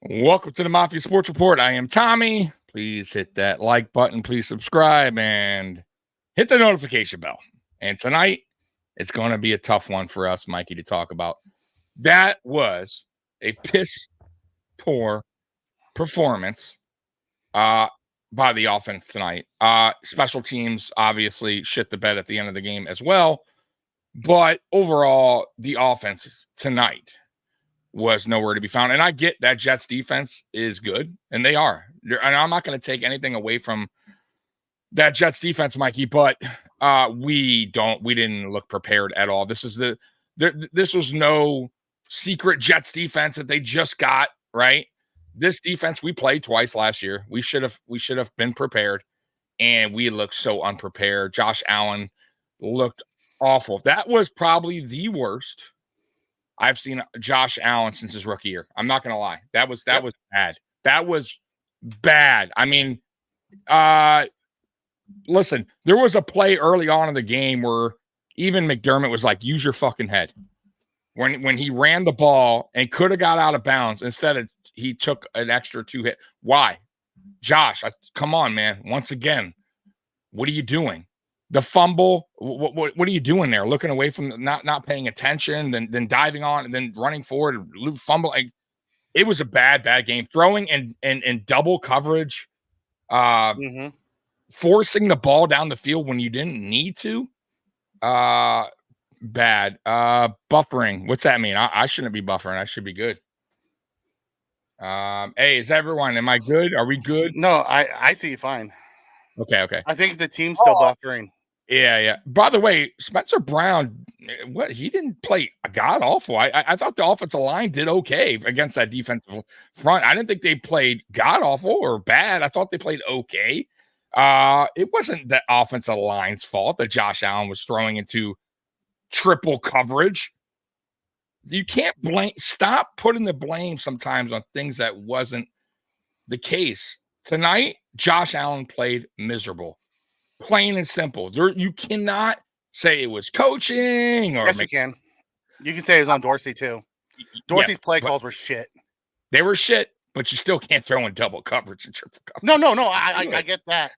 Welcome to the Mafia Sports Report. I am Tommy. Please hit that like button. Please subscribe and hit the notification bell. And tonight, it's going to be a tough one for us, Mikey, to talk about. That was a piss poor performance by the offense tonight. Special teams obviously shit the bed at the end of the game as well. But overall, the offense tonight was nowhere to be found. And I get that Jets defense is good, and they are. And I'm not going to take anything away from that Jets defense, Mikey, but we didn't look prepared at all. This was no secret Jets defense that they just got, right? This defense we played twice last year. We should have been prepared, and we looked so unprepared. Josh Allen looked awful. That was probably the worst I've seen Josh Allen since his rookie year. I'm not gonna lie. That was bad. That was bad. I mean, listen, there was a play early on in the game where even McDermott was like, use your fucking head. When he ran the ball and could have got out of bounds, instead he took an extra 2 hit. Why? Josh, come on, man. Once again, what are you doing? The fumble, what are you doing there? Looking away from not paying attention, then diving on and then running forward, fumble. It was a bad game. Throwing and double coverage, forcing the ball down the field when you didn't need to. Bad. Buffering. What's that mean? I shouldn't be buffering. I should be good. Hey, is everyone? Am I good? Are we good? No, I see you fine. Okay. I think the team's still buffering. Yeah. By the way, Spencer Brown, he didn't play god awful. I thought the offensive line did okay against that defensive front. I didn't think they played god awful or bad. I thought they played okay. It wasn't the offensive line's fault that Josh Allen was throwing into triple coverage. You can't stop putting the blame sometimes on things that wasn't the case. Tonight, Josh Allen played miserable. Plain and simple. You cannot say it was coaching or. Yes, you can. You can say it was on Dorsey too. Dorsey's play calls were shit. They were shit, but you still can't throw in double coverage and triple coverage. No. I get that.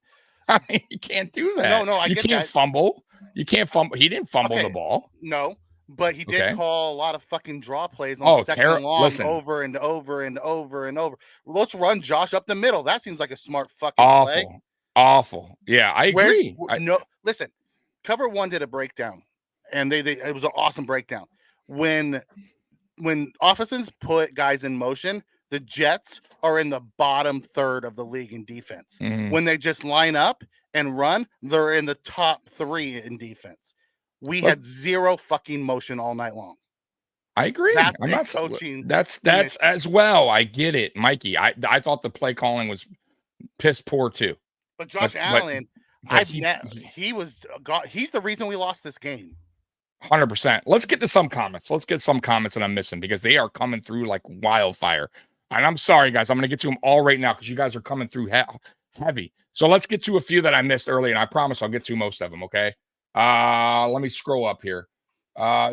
I mean, you can't do that. No, I get that. You can't fumble. You can't fumble. He didn't fumble the ball. No, but he did call a lot of fucking draw plays on second and long over and over and over and over. Let's run Josh up the middle. That seems like a smart fucking play. Awful. Yeah, I agree. Listen, Cover One did a breakdown, and it was an awesome breakdown. When offenses put guys in motion, the Jets are in the bottom third of the league in defense. Mm-hmm. When they just line up and run, they're in the top 3 in defense. We had zero fucking motion all night long. I agree. I'm not coaching. That's as well. I get it, Mikey. I thought the play calling was piss poor too. But Josh Allen, he's the reason we lost this game. 100%. Let's get to some comments. Let's get some comments that I'm missing because they are coming through like wildfire. And I'm sorry, guys. I'm going to get to them all right now because you guys are coming through heavy. So let's get to a few that I missed earlier, and I promise I'll get to most of them, okay? Let me scroll up here.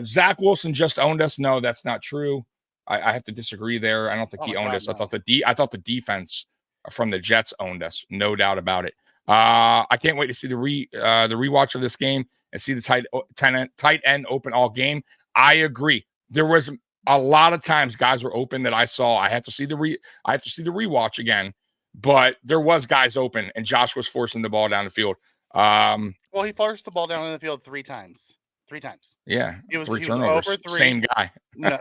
Zach Wilson just owned us. No, that's not true. I have to disagree there. I don't think he owned us. No. I thought the defense from the Jets owned us. No doubt about it. I can't wait to see the rewatch of this game and see the tight end open all game. I agree. There was a lot of times guys were open that I saw. I have to see the rewatch again, but there was guys open and Josh was forcing the ball down the field. Well, he forced the ball down in the field 3 times. 3 times. Yeah. He was turnovers. Over 3. Same guy. No.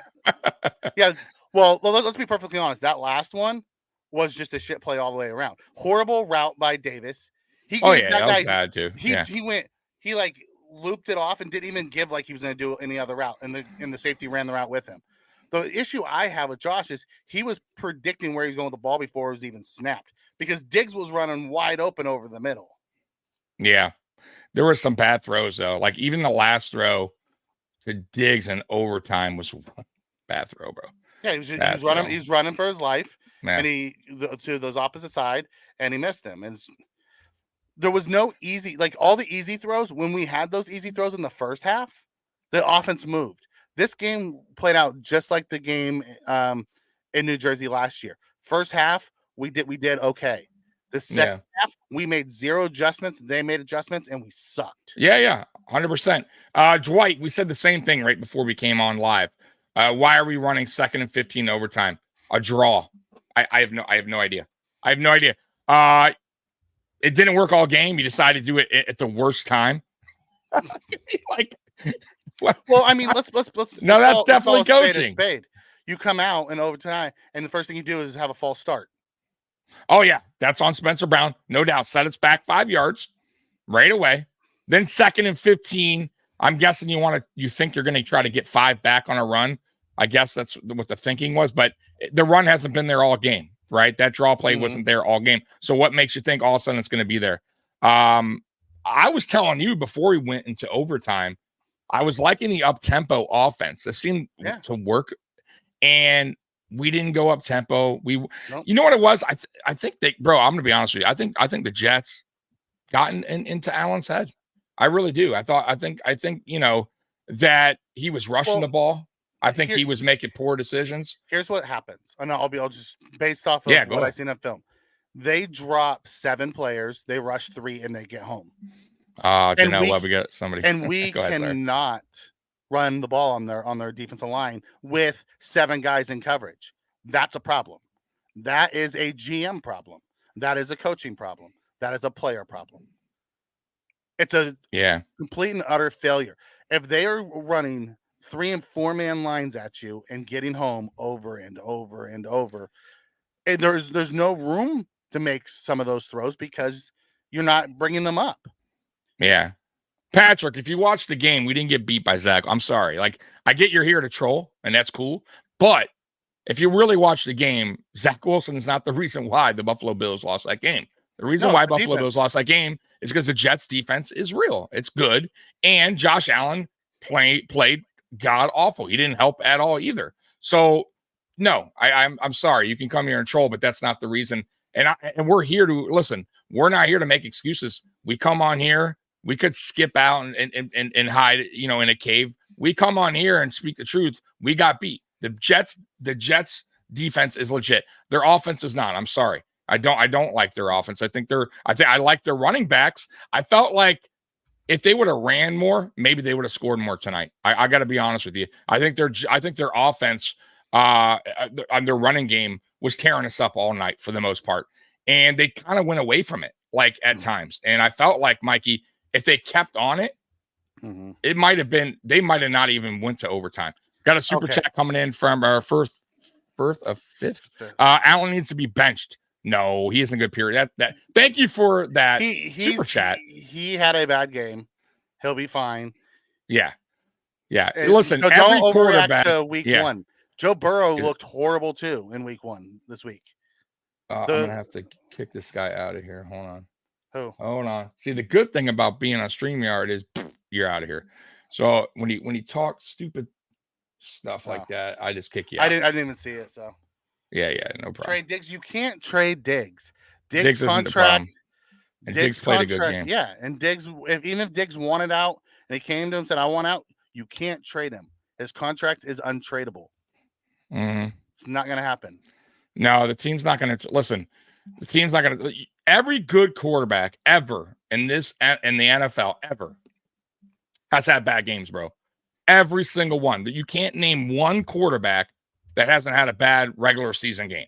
Yeah. Well, let's be perfectly honest. That last one was just a shit play all the way around. Horrible route by Davis. That was bad too. He like looped it off and didn't even give like he was going to do any other route, and the safety ran the route with him. The issue I have with Josh is he was predicting where he's going with the ball before it was even snapped because Diggs was running wide open over the middle. Yeah. There were some bad throws though. Like even the last throw to Diggs in overtime was a bad throw, bro. Yeah, he's running for his life. Man. And to those opposite side, and he missed him. And there was no easy, like all the easy throws. When we had those easy throws in the first half, the offense moved. This game played out just like the game in New Jersey last year. First half, we did okay. The second half, we made 0 adjustments. They made adjustments, and we sucked. Yeah, 100%. Dwight, we said the same thing right before we came on live. Why are we running 2nd and 15 overtime? A draw. I have no idea. I have no idea. It didn't work all game. You decided to do it at the worst time. Like, well, I mean, let's no, that's definitely coaching. Spade. You come out in overtime, and the first thing you do is have a false start. Oh yeah, that's on Spencer Brown, no doubt. Set us back 5 yards right away. Then 2nd and 15. I'm guessing you think you're going to try to get 5 back on a run. I guess that's what the thinking was, but the run hasn't been there all game, right? That draw play wasn't there all game. So what makes you think all of a sudden it's going to be there? I was telling you before we went into overtime, I was liking the up-tempo offense. It seemed to work, and we didn't go up-tempo. You know what it was? I think that, bro, I'm going to be honest with you. I think the Jets got into Allen's head. I really do. I think that he was rushing the ball. I think he was making poor decisions. Here's what happens. And I'll just based off of what I've seen on film. They drop 7 players, they rush 3, and they get home. We got somebody. And we cannot run the ball on their defensive line with 7 guys in coverage. That's a problem. That is a GM problem. That is a coaching problem. That is a player problem. It's a complete and utter failure. If they are running 3 and 4 man lines at you and getting home over and over and over, and there's no room to make some of those throws because you're not bringing them up. Yeah. Patrick, if you watch the game, we didn't get beat by Zach. I'm sorry. Like, I get you're here to troll, and that's cool. But if you really watch the game, Zach Wilson is not the reason why the Buffalo Bills lost that game. The reason why Buffalo Bills lost that game is because the Jets defense is real. It's good. And Josh Allen played god awful. He didn't help at all either. So no, I'm sorry. You can come here and troll, but that's not the reason. And we're here to listen. We're not here to make excuses. We come on here. We could skip out and hide, in a cave. We come on here and speak the truth. We got beat. The Jets defense is legit. Their offense is not. I'm sorry. I don't like their offense. I like their running backs. I felt like if they would have ran more, maybe they would have scored more tonight. I got to be honest with you. I think their offense on their running game was tearing us up all night for the most part. And they kind of went away from it, like at times. And I felt like, Mikey, if they kept on it, it might have been, they might have not even went to overtime. Got a super chat coming in from our first of fifth. Allen needs to be benched. No, he isn't good, period. Thank you for that super chat. He had a bad game. He'll be fine. Yeah. Listen, don't overreact to week 1. Joe Burrow looked horrible too in week 1 this week. I'm gonna have to kick this guy out of here. Hold on. Who? Hold on. See, the good thing about being on StreamYard is you're out of here. So when he talks stupid stuff like that, I just kick you out. I didn't even see it. So yeah, no problem. Trade Diggs. You can't trade Diggs. Diggs contract. And Diggs played a good game. Yeah, and Diggs, even if Diggs wanted out and he came to him and said, "I want out," you can't trade him. His contract is untradeable. It's not going to happen. No, the team's not going to listen. The team's not going to. Every good quarterback ever in the NFL ever has had bad games, bro. Every single one. That you can't name one quarterback that hasn't had a bad regular season game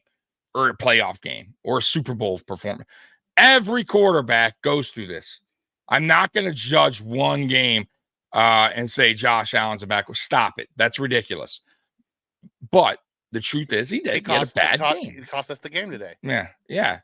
or a playoff game or a Super Bowl performance. Every quarterback goes through this. I'm not going to judge one game and say Josh Allen's a backward. Stop it. That's ridiculous. But the truth is he had a bad game. It cost us the game today. Yeah,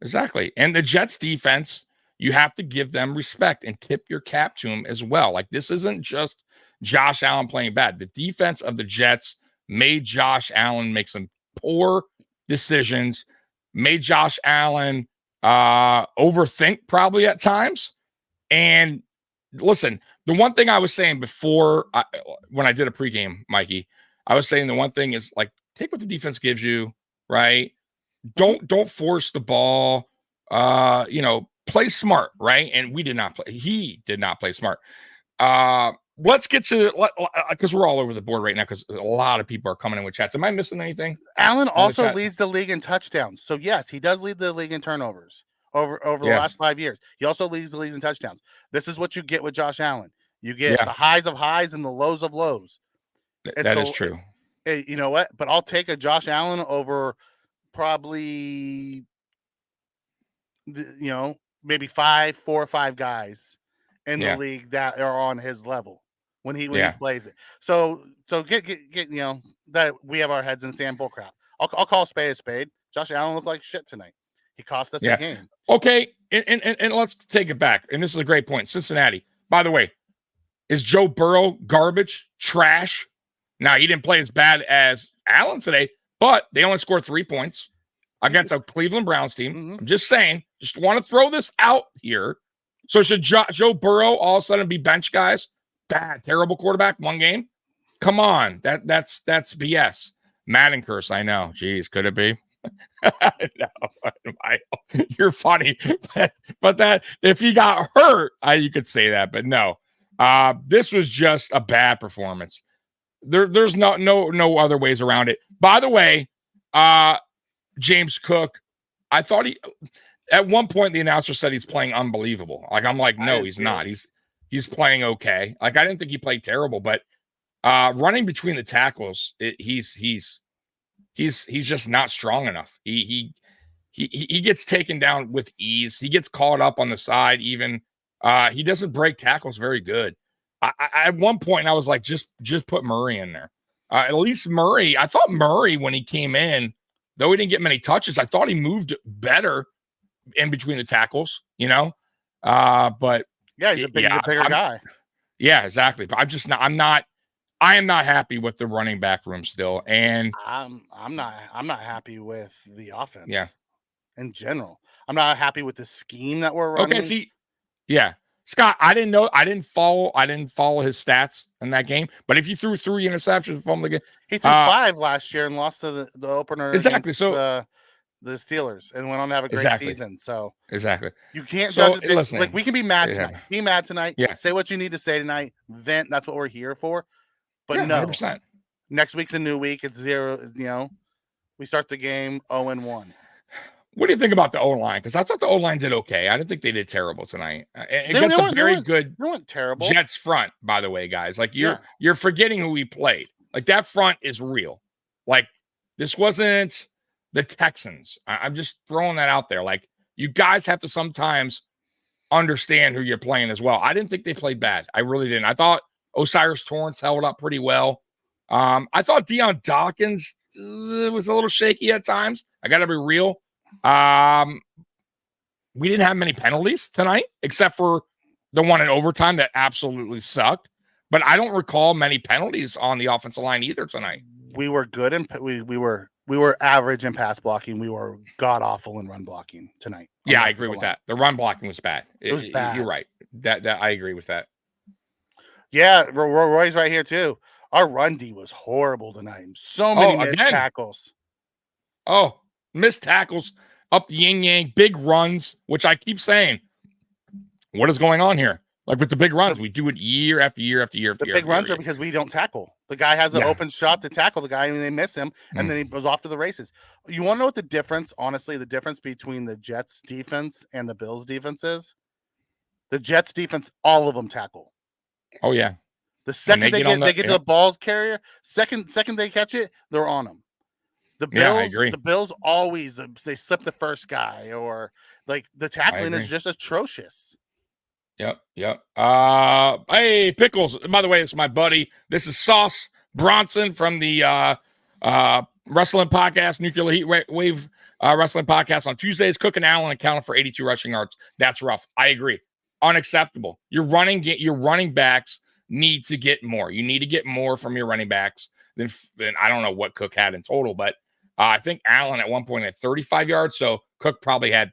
exactly. And the Jets defense, you have to give them respect and tip your cap to them as well. Like, this isn't just Josh Allen playing bad. The defense of the Jets made Josh Allen make some poor decisions, made Josh Allen overthink probably at times. And listen, the one thing I was saying before when I did a pregame, Mikey, I was saying the one thing is, like, take what the defense gives you, right? Don't force the ball. Play smart, right? And we did not play. He did not play smart. let's get to, because we're all over the board right now because a lot of people are coming in with chats. Am I missing anything? Allen also leads the league in touchdowns. So yes, he does lead the league in turnovers over the last 5 years. He also leads the league in touchdowns. This is what you get with Josh Allen. You get the highs of highs and the lows of lows. That is true. You know what? But I'll take a Josh Allen over probably, maybe 4 or 5 guys in the league that are on his level when he plays it. So get that we have our heads in sand bullcrap. I'll call a spade. Josh Allen looked like shit tonight. He cost us a game. Okay, and let's take it back. And this is a great point. Cincinnati, by the way, is Joe Burrow garbage, trash? Now, he didn't play as bad as Allen today, but they only scored 3 points against a Cleveland Browns team. Mm-hmm. I'm just saying, just want to throw this out here. So should Joe Burrow all of a sudden be bench, guys? Bad, terrible quarterback, 1 game? Come on, that's BS. Madden curse, I know. Jeez, could it be? No, you're funny, but that if he got hurt, you could say that, but no. This was just a bad performance. There's no other ways around it. By the way, James Cook, I thought at one point the announcer said he's playing unbelievable. Like I'm like, no, he's not. He's playing okay. Like I didn't think he played terrible, but running between the tackles, he's just not strong enough. He gets taken down with ease. He gets caught up on the side. Even he doesn't break tackles very good. I at one point I was like, just put Murray in there. At least Murray. I thought Murray when he came in, though he didn't get many touches, I thought he moved better in between the tackles. But he's a bigger guy. Yeah, exactly. But I am not happy with the running back room still, and I'm not happy with the offense. Yeah, in general, I'm not happy with the scheme that we're running. Okay, Scott, I didn't follow his stats in that game. But if you threw 3 interceptions from the game, he threw 5 last year and lost to the opener. Exactly. So the Steelers and went on to have a great season. So you can't judge it. Like we can be mad tonight. Be mad tonight. Yeah. Say what you need to say tonight. Vent. That's what we're here for. But no, 100%. Next week's a new week. It's 0. We start the game 0-1. What do you think about the O-line? Because I thought the O-line did okay. I didn't think they did terrible tonight. Against a very good terrible Jets front, by the way, guys. Like you're forgetting who we played. Like that front is real. Like this wasn't the Texans. I'm just throwing that out there. Like you guys have to sometimes understand who you're playing as well. I didn't think they played bad. I really didn't. I thought Osiris Torrance held up pretty well. I thought Deion Dawkins was a little shaky at times. I got to be real. We didn't have many penalties tonight, except for the one in overtime that absolutely sucked. But I don't recall many penalties on the offensive line either tonight. We were good and we were average in pass blocking. We were god awful in run blocking tonight. Yeah, I agree with that. The run blocking was bad. It was bad. You're right. That I agree with that. Yeah, Roy's right here too. Our run D was horrible tonight. So many missed tackles. Oh, missed tackles, up the yin-yang, big runs, which I keep saying. What is going on here? Like with the big runs, we do it year after year after year after year. The big runs are because we don't tackle. The guy has an open shot to tackle the guy, and they miss him, and then he goes off to the races. You want to know what the difference, honestly, the difference between the Jets defense and the Bills defense is? The Jets defense, all of them tackle. Oh, yeah. The second they get to the ball carrier, second they catch it, they're on them. The Bills always they slip the first guy, or like the tackling is just atrocious. Yep. Hey, Pickles. By the way, it's my buddy. This is Sauce Bronson from the wrestling podcast, Nuclear Heat Wave wrestling podcast on Tuesdays. Cook and Allen accounted for 82 rushing yards. That's rough. I agree. Unacceptable. Your running backs need to get more. You need to get more from your running backs than I don't know what Cook had in total, but I think Allen at one point had 35 yards. So Cook probably had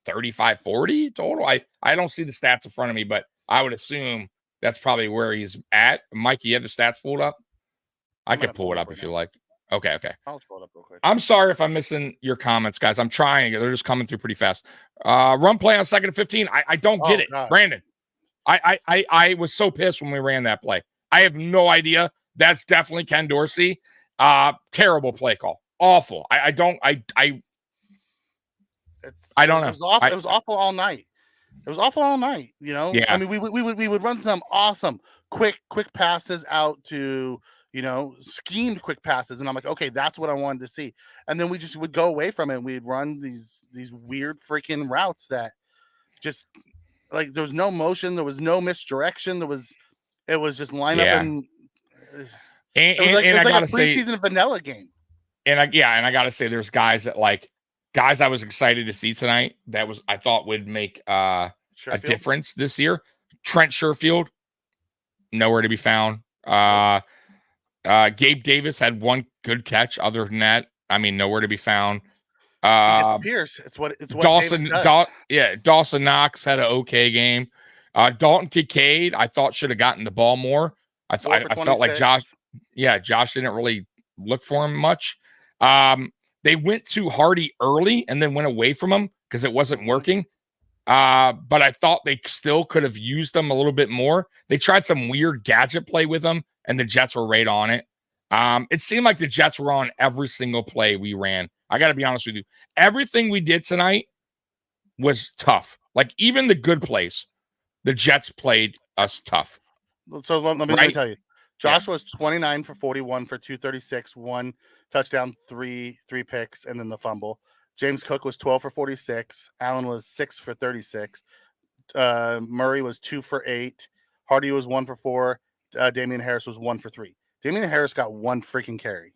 35, 40 total. I don't see the stats in front of me, but I would assume that's probably where he's at. Mike, you have the stats pulled up? I can pull it up if you like. Okay. I'll pull it up real quick. I'm sorry if I'm missing your comments, guys. I'm trying. They're just coming through pretty fast. Run play on 2nd and 15. I don't get it. God. Brandon. I was so pissed when we ran that play. I have no idea. That's definitely Ken Dorsey. Terrible play call. Awful. I don't know. It was awful. It was awful all night. It was awful all night. Yeah. I mean, we would run some awesome quick passes out to schemed quick passes, and I'm like, okay, that's what I wanted to see. And then we just would go away from it. And we'd run these weird freaking routes that just like there was no motion, there was no misdirection, it was just line up and it was like a preseason vanilla game. And I gotta say, there's guys I was excited to see tonight that I thought would make a difference this year. Trent Sherfield, nowhere to be found. Gabe Davis had one good catch. Other than that, I mean, nowhere to be found. He disappears. It's what Dawson does. Dawson Knox had an okay game. Dalton Kincaid, I thought should have gotten the ball more. I felt like Josh didn't really look for him much. They went too Hardy early and then went away from him because it wasn't working. But I thought they still could have used them a little bit more. They tried some weird gadget play with them, and the Jets were right on it. It seemed like the Jets were on every single play we ran. I got to be honest with you. Everything we did tonight was tough. Like, even the good plays, the Jets played us tough. So let me tell you. Josh was 29 for 41 for 236, 1 touchdown, 3 picks, and then the fumble. James Cook was 12 for 46. Allen was 6 for 36. Murray was 2 for 8. Hardy was 1 for 4. Damian Harris was 1 for 3. Damian Harris got 1 freaking carry.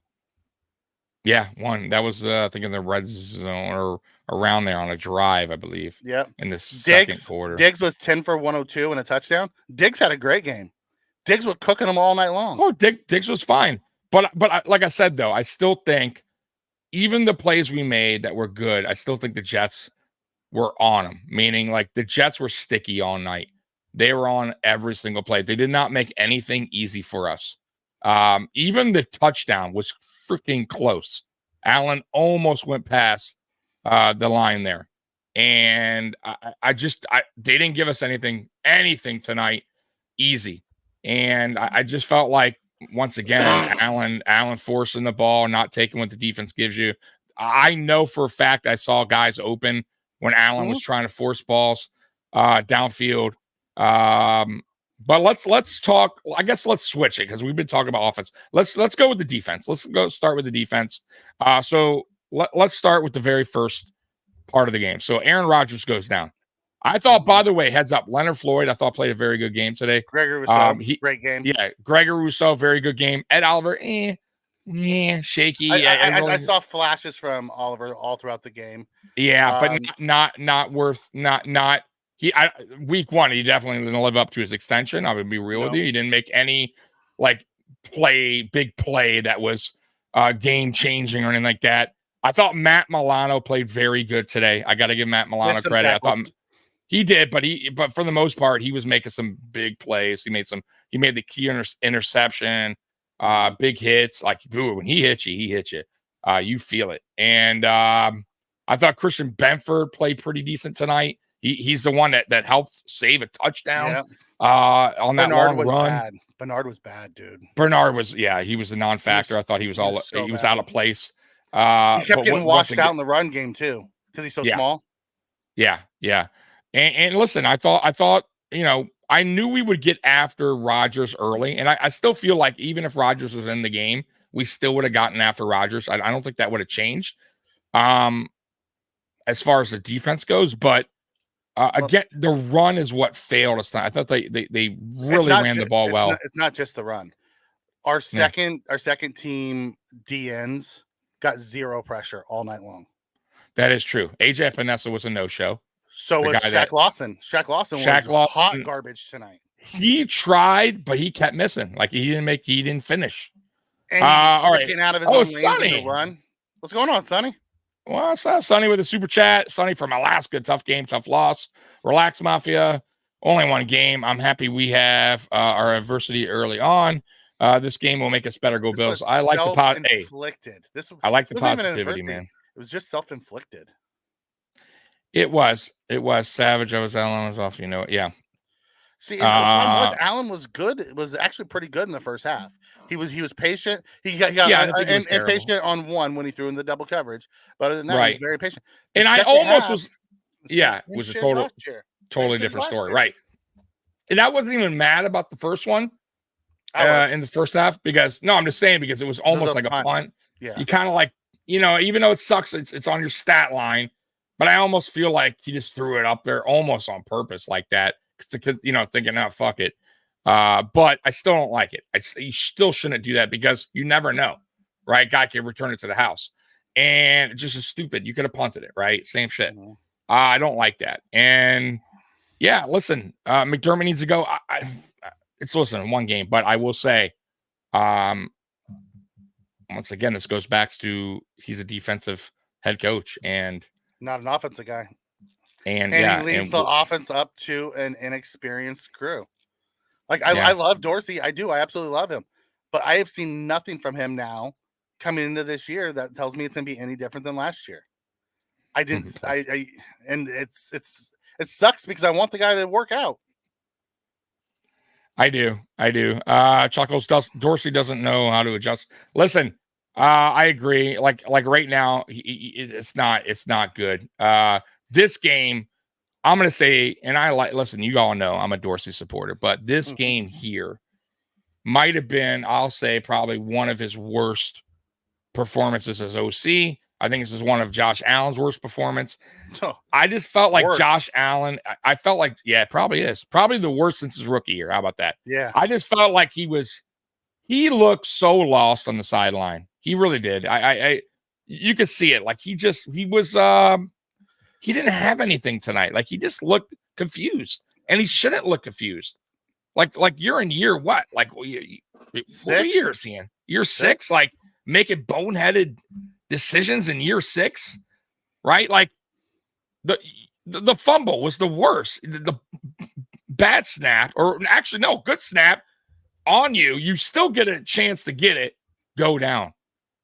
Yeah, 1. That was I think in the red zone or around there on a drive, I believe. Yeah. In the second quarter. Diggs was 10 for 102 and a touchdown. Diggs had a great game. Diggs was cooking them all night long. Oh, Diggs was fine. But like I said, though, I still think even the plays we made that were good, I still think the Jets were on them. Meaning, like, the Jets were sticky all night. They were on every single play. They did not make anything easy for us. Even the touchdown was freaking close. Allen almost went past the line there. And they didn't give us anything tonight easy. And I just felt like, once again, Allen forcing the ball, not taking what the defense gives you. I know for a fact I saw guys open when Allen was trying to force balls downfield. But let's talk. I guess let's switch it because we've been talking about offense. Let's go with the defense. Let's go start with the defense. So let's start with the very first part of the game. So Aaron Rodgers goes down. I thought, by the way, heads up, Leonard Floyd, I thought played a very good game today. Gregory Rousseau, great game. Yeah, Gregory Rousseau, very good game. Ed Oliver, shaky. I saw flashes from Oliver all throughout the game. Yeah, but not worth week 1, he definitely didn't live up to his extension. I'm gonna be real with you. He didn't make any big play that was game changing or anything like that. I thought Matt Milano played very good today. I got to give Matt Milano credit. I thought he did, but for the most part, he was making some big plays. He made the key interception, big hits. Like, dude, when he hits you, you feel it. And I thought Christian Benford played pretty decent tonight. He's the one that helped save a touchdown on that long run. Bad. Bernard was bad, dude. Bernard was, he was a non-factor. I thought he was out of place. He kept getting washed out in the run game too because he's so small. Yeah. And listen, I thought, I knew we would get after Rodgers early, and I still feel like even if Rodgers was in the game, we still would have gotten after Rodgers. I don't think that would have changed as far as the defense goes, but again, the run is what failed us. I thought they really ran the ball well. It's not just the run. Our second team DNs got 0 pressure all night long. That is true. AJ Epinesa was a no-show. So was Shaq Lawson. Shaq Lawson was hot garbage tonight. He tried, but he kept missing. Like, he didn't finish. And all right. Getting out of his own Sonny. lane to run. What's going on, Sonny? Well, Sonny with a super chat. Sonny from Alaska. Tough game, tough loss. Relax, Mafia. Only one game. I'm happy we have our adversity early on. This game will make us better. Go Bills. I like the self-inflicted. I like the positivity, man. It was just self-inflicted. It was savage. Savage. I was off. Yeah. See, and the problem was Allen was good. It was actually pretty good in the first half. He was patient. He got I didn't think he was and terrible. patient on one when he threw in the double coverage. But other than that, he was Right. very patient. And I almost was, it was a totally different story, right? And I wasn't even mad about the first one in the first half because I'm just saying because it was almost like a punt. Yeah, you kind of like, even though it sucks, it's on your stat line, but I almost feel like he just threw it up there almost on purpose like that because thinking, oh, fuck it. But I still don't like it. You still shouldn't do that because you never know, right? Guy can return it to the house, and it's just stupid. You could have punted it, right? Same shit. Mm-hmm. I don't like that. And yeah, listen, McDermott needs to go. It's one game, but I will say, once again, this goes back to he's a defensive head coach and not an offensive guy. And he leads the offense up to an inexperienced crew. Like I love Dorsey. I do. I absolutely love him. But I have seen nothing from him now coming into this year that tells me it's going to be any different than last year. I didn't. And it sucks because I want the guy to work out. I do. Chuckles Dorsey doesn't know how to adjust. Listen, I agree. Like right now, it's not good. This game, I'm gonna say, and listen, you all know I'm a Dorsey supporter, but this game here might have been, I'll say, probably one of his worst performances as OC. I think this is one of Josh Allen's worst performance. I just felt like Josh Allen. I felt like, it probably is. Probably the worst since his rookie year. How about that? Yeah. I just felt like he looked so lost on the sideline. He really did. You could see it. Like he didn't have anything tonight. Like he just looked confused. And he shouldn't look confused. Like you're in year what? Like what year is he in? Year 6? Like making boneheaded decisions in year 6, right? Like the fumble was the worst. The bad snap, or actually no, good snap on you. You still get a chance to get it. Go down.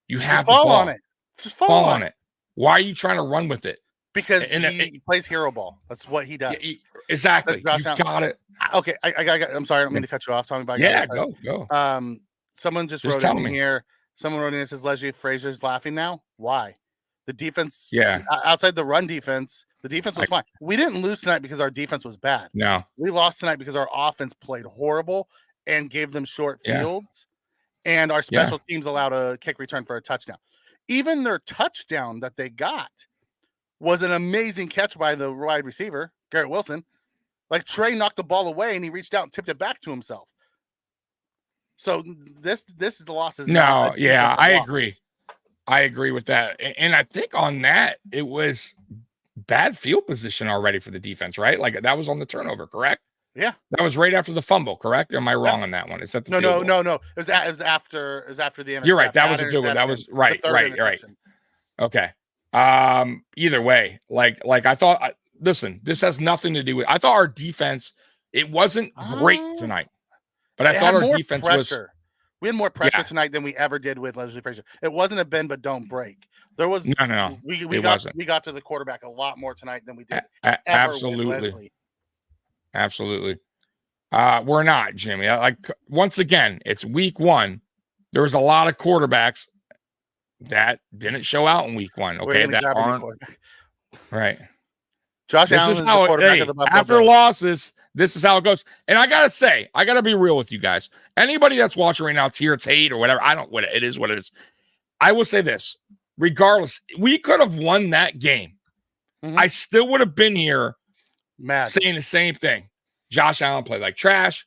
You have to fall on it. Just fall on it. Why are you trying to run with it? Because he plays hero ball. That's what he does. Exactly. You got it. Okay. I'm sorry. I don't mean to cut you off. Tell me about go. Someone just wrote in here. Someone wrote in and says Leslie Frazier's laughing now. Why? The defense, outside the run defense, the defense was fine. We didn't lose tonight because our defense was bad. No. We lost tonight because our offense played horrible and gave them short fields, and our special teams allowed a kick return for a touchdown. Even their touchdown that they got was an amazing catch by the wide receiver, Garrett Wilson. Like Trey knocked the ball away and he reached out and tipped it back to himself. So this the loss is I agree. I agree with that. And I think on that, it was bad field position already for the defense, right? Like that was on the turnover, correct? Yeah. That was right after the fumble, correct? Or am I wrong on that one? Is that the no. It was after the interception. You're right. That was the good one. That was right. Okay. Either way, like I thought, listen, this has nothing to do with, I thought our defense, it wasn't great tonight, but I thought our defense we had more pressure tonight than we ever did with Leslie Frazier. It wasn't a bend but don't break. There was no. We got to the quarterback a lot more tonight than we did. Absolutely. We're not, Jimmy. Like once again, it's week 1. There was a lot of quarterbacks that didn't show out in week 1. Okay, that aren't right. Josh Allen is the quarterback of the Buffalo after Bills. losses. This is how it goes. And I gotta say, I gotta be real with you guys. Anybody that's watching right now, it's hate or whatever. It is what it is. I will say this: regardless, we could have won that game. Mm-hmm. I still would have been here, saying the same thing. Josh Allen played like trash.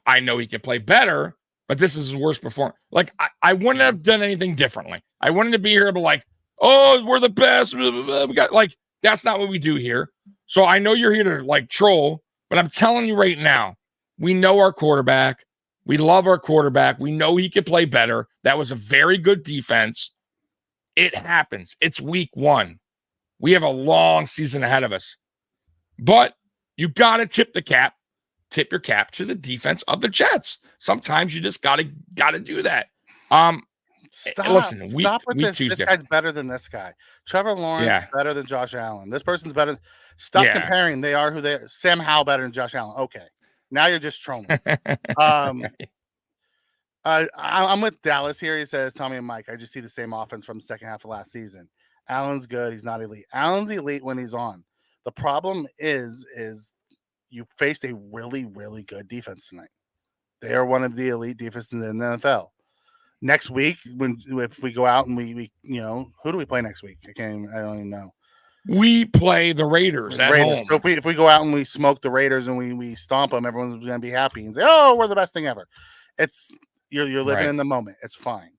I know he can play better, but this is his worst performance. Like I wouldn't have done anything differently. I wanted to be here, but like, oh, we're the best. We got like that's not what we do here. So I know you're here to like troll, but I'm telling you right now, we know our quarterback. We love our quarterback. We know he could play better. That was a very good defense. It happens. It's week 1. We have a long season ahead of us. But you got to tip your cap to the defense of the Jets. Sometimes you just got to do that. Stop with this. This guy's better than this guy. Trevor Lawrence better than Josh Allen. This person's better. Stop comparing. They are who they are. Sam Howell better than Josh Allen. Okay. Now you're just trolling. I'm with Dallas here. He says, Tommy and Mike, I just see the same offense from the second half of last season. Allen's good. He's not elite. Allen's elite when he's on. The problem is you faced a really, really good defense tonight. They are one of the elite defenses in the NFL. Next week, if we go out and we who do we play next week? I don't even know. We play the Raiders at home. So if we go out and we smoke the Raiders and we stomp them, everyone's going to be happy and say, "Oh, we're the best thing ever." It's you're living in the moment. It's fine.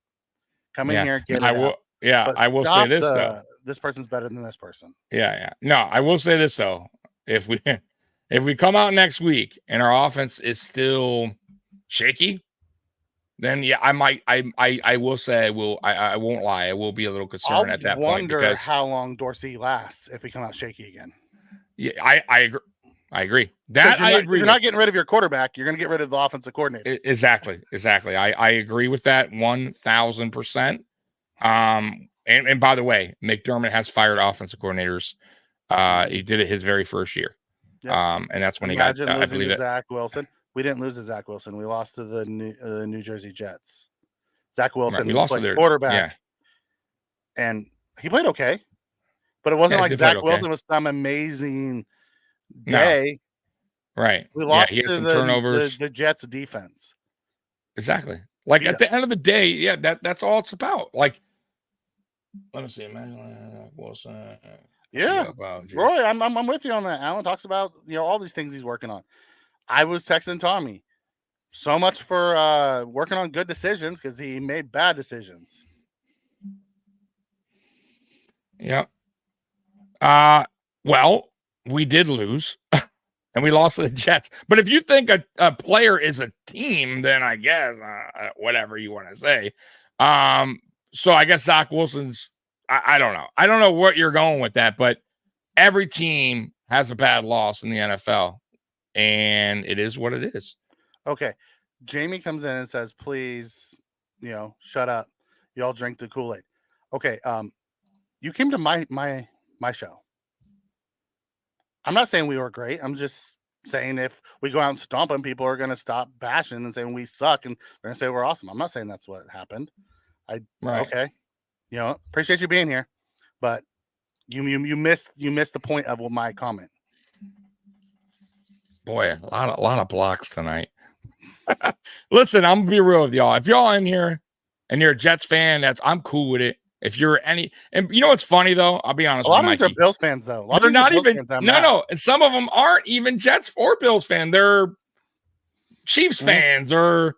Come in here, get it out. Yeah, I will say this though. This person's better than this person. Yeah. No, I will say this though. If we come out next week and our offense is still shaky, then yeah, I will say I won't lie. I will be a little concerned at that point because how long Dorsey lasts if we come out shaky again. Yeah, I agree. I agree. I agree. You're not getting rid of your quarterback. You're going to get rid of the offensive coordinator. Exactly. I agree with that 1,000%. And by the way, McDermott has fired offensive coordinators. He did it his very first year. Yep. And that's when he got. I believe it. Zach Wilson. We didn't lose to Zach Wilson. We lost to the New Jersey Jets. Zach Wilson. Right, we lost to their quarterback. Yeah. And he played okay, but it wasn't like Zach Wilson was some amazing day. No. Right. We lost he had to some turnovers. The Jets defense. Exactly. Like at the end of the day, that's all it's about. Like, let me see. Imagine Wilson. Yeah. Roy, I'm with you on that. Alan talks about all these things he's working on. I was texting Tommy. So much for working on good decisions because he made bad decisions. Yep. Well, we did lose and we lost to the Jets. But if you think a player is a team, then I guess whatever you want to say. So I guess Zach Wilson's, I don't know. I don't know what you're going with that, but every team has a bad loss in the NFL. And it is what it is. Okay. Jamie comes in and says, please, shut up. Y'all drink the Kool-Aid. Okay. You came to my show. I'm not saying we were great. I'm just saying if we go out and stomp them, people are going to stop bashing and saying we suck and they're going to say we're awesome. I'm not saying that's what happened. Okay. Appreciate you being here, but you missed the point of my comment. Boy, a lot of blocks tonight. Listen, I'm gonna be real with y'all. If y'all in here and you're a Jets fan, I'm cool with it. If you're and you know what's funny though, I'll be honest. A lot of these are Bills fans though. They're not even. No. And some of them aren't even Jets or Bills fan. They're Chiefs fans or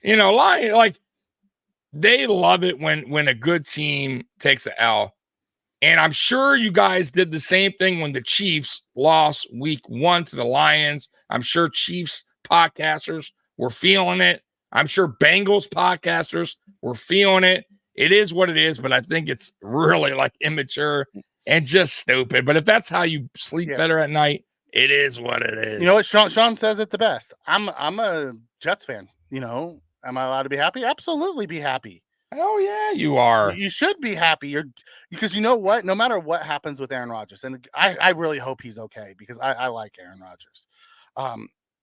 like they love it when a good team takes an L. And I'm sure you guys did the same thing when the Chiefs lost week 1 to the Lions. I'm sure Chiefs podcasters were feeling it. I'm sure Bengals podcasters were feeling it. It is what it is, but I think it's really like immature and just stupid. But if that's how you sleep better at night, it is what it is. You know what? Sean says it the best. I'm a Jets fan. Am I allowed to be happy? Absolutely be happy. Oh, yeah, you are. You should be happy. Because you know what? No matter what happens with Aaron Rodgers, and I really hope he's okay because I like Aaron Rodgers.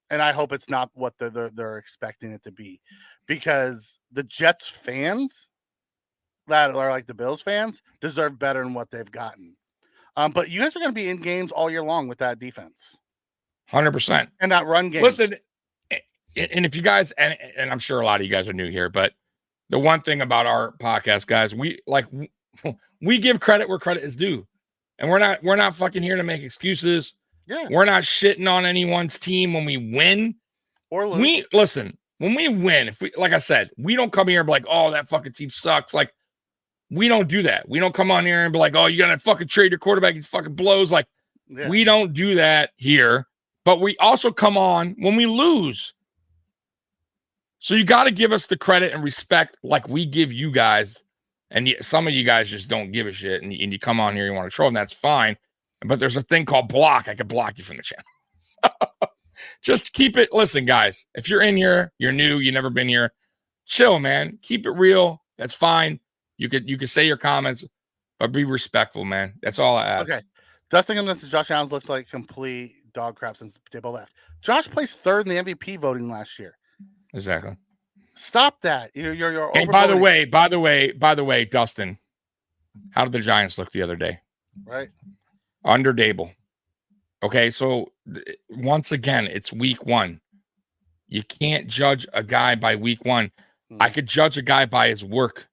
And I hope it's not what they're expecting it to be. Because the Jets fans that are like the Bills fans deserve better than what they've gotten. But you guys are going to be in games all year long with that defense. 100%. And that run game. Listen, and if you guys, and I'm sure a lot of you guys are new here, but the one thing about our podcast, guys, we give credit where credit is due, and we're not fucking here to make excuses. Yeah, we're not shitting on anyone's team when we win or lose. Listen when we win. Like I said, we don't come here and be like, oh, that fucking team sucks. Like we don't do that. We don't come on here and be like, oh, you gotta fucking trade your quarterback. He fucking blows. Like we don't do that here. But we also come on when we lose. So you got to give us the credit and respect like we give you guys. And some of you guys just don't give a shit. And you come on here, you want to troll, and that's fine. But there's a thing called block. I can block you from the channel. So just keep it. Listen, guys, if you're in here, you're new, you've never been here, chill, man. Keep it real. That's fine. You could say your comments, but be respectful, man. That's all I ask. Okay. Dusting him, this is Josh Allen's looked like complete dog crap since Debo left. Josh placed third in the MVP voting last year. Exactly. Stop that. You're And by the way, Dustin, how did the Giants look the other day? Right. Under Dable. Okay, so once again, it's week 1. You can't judge a guy by week 1. I could judge a guy by his work.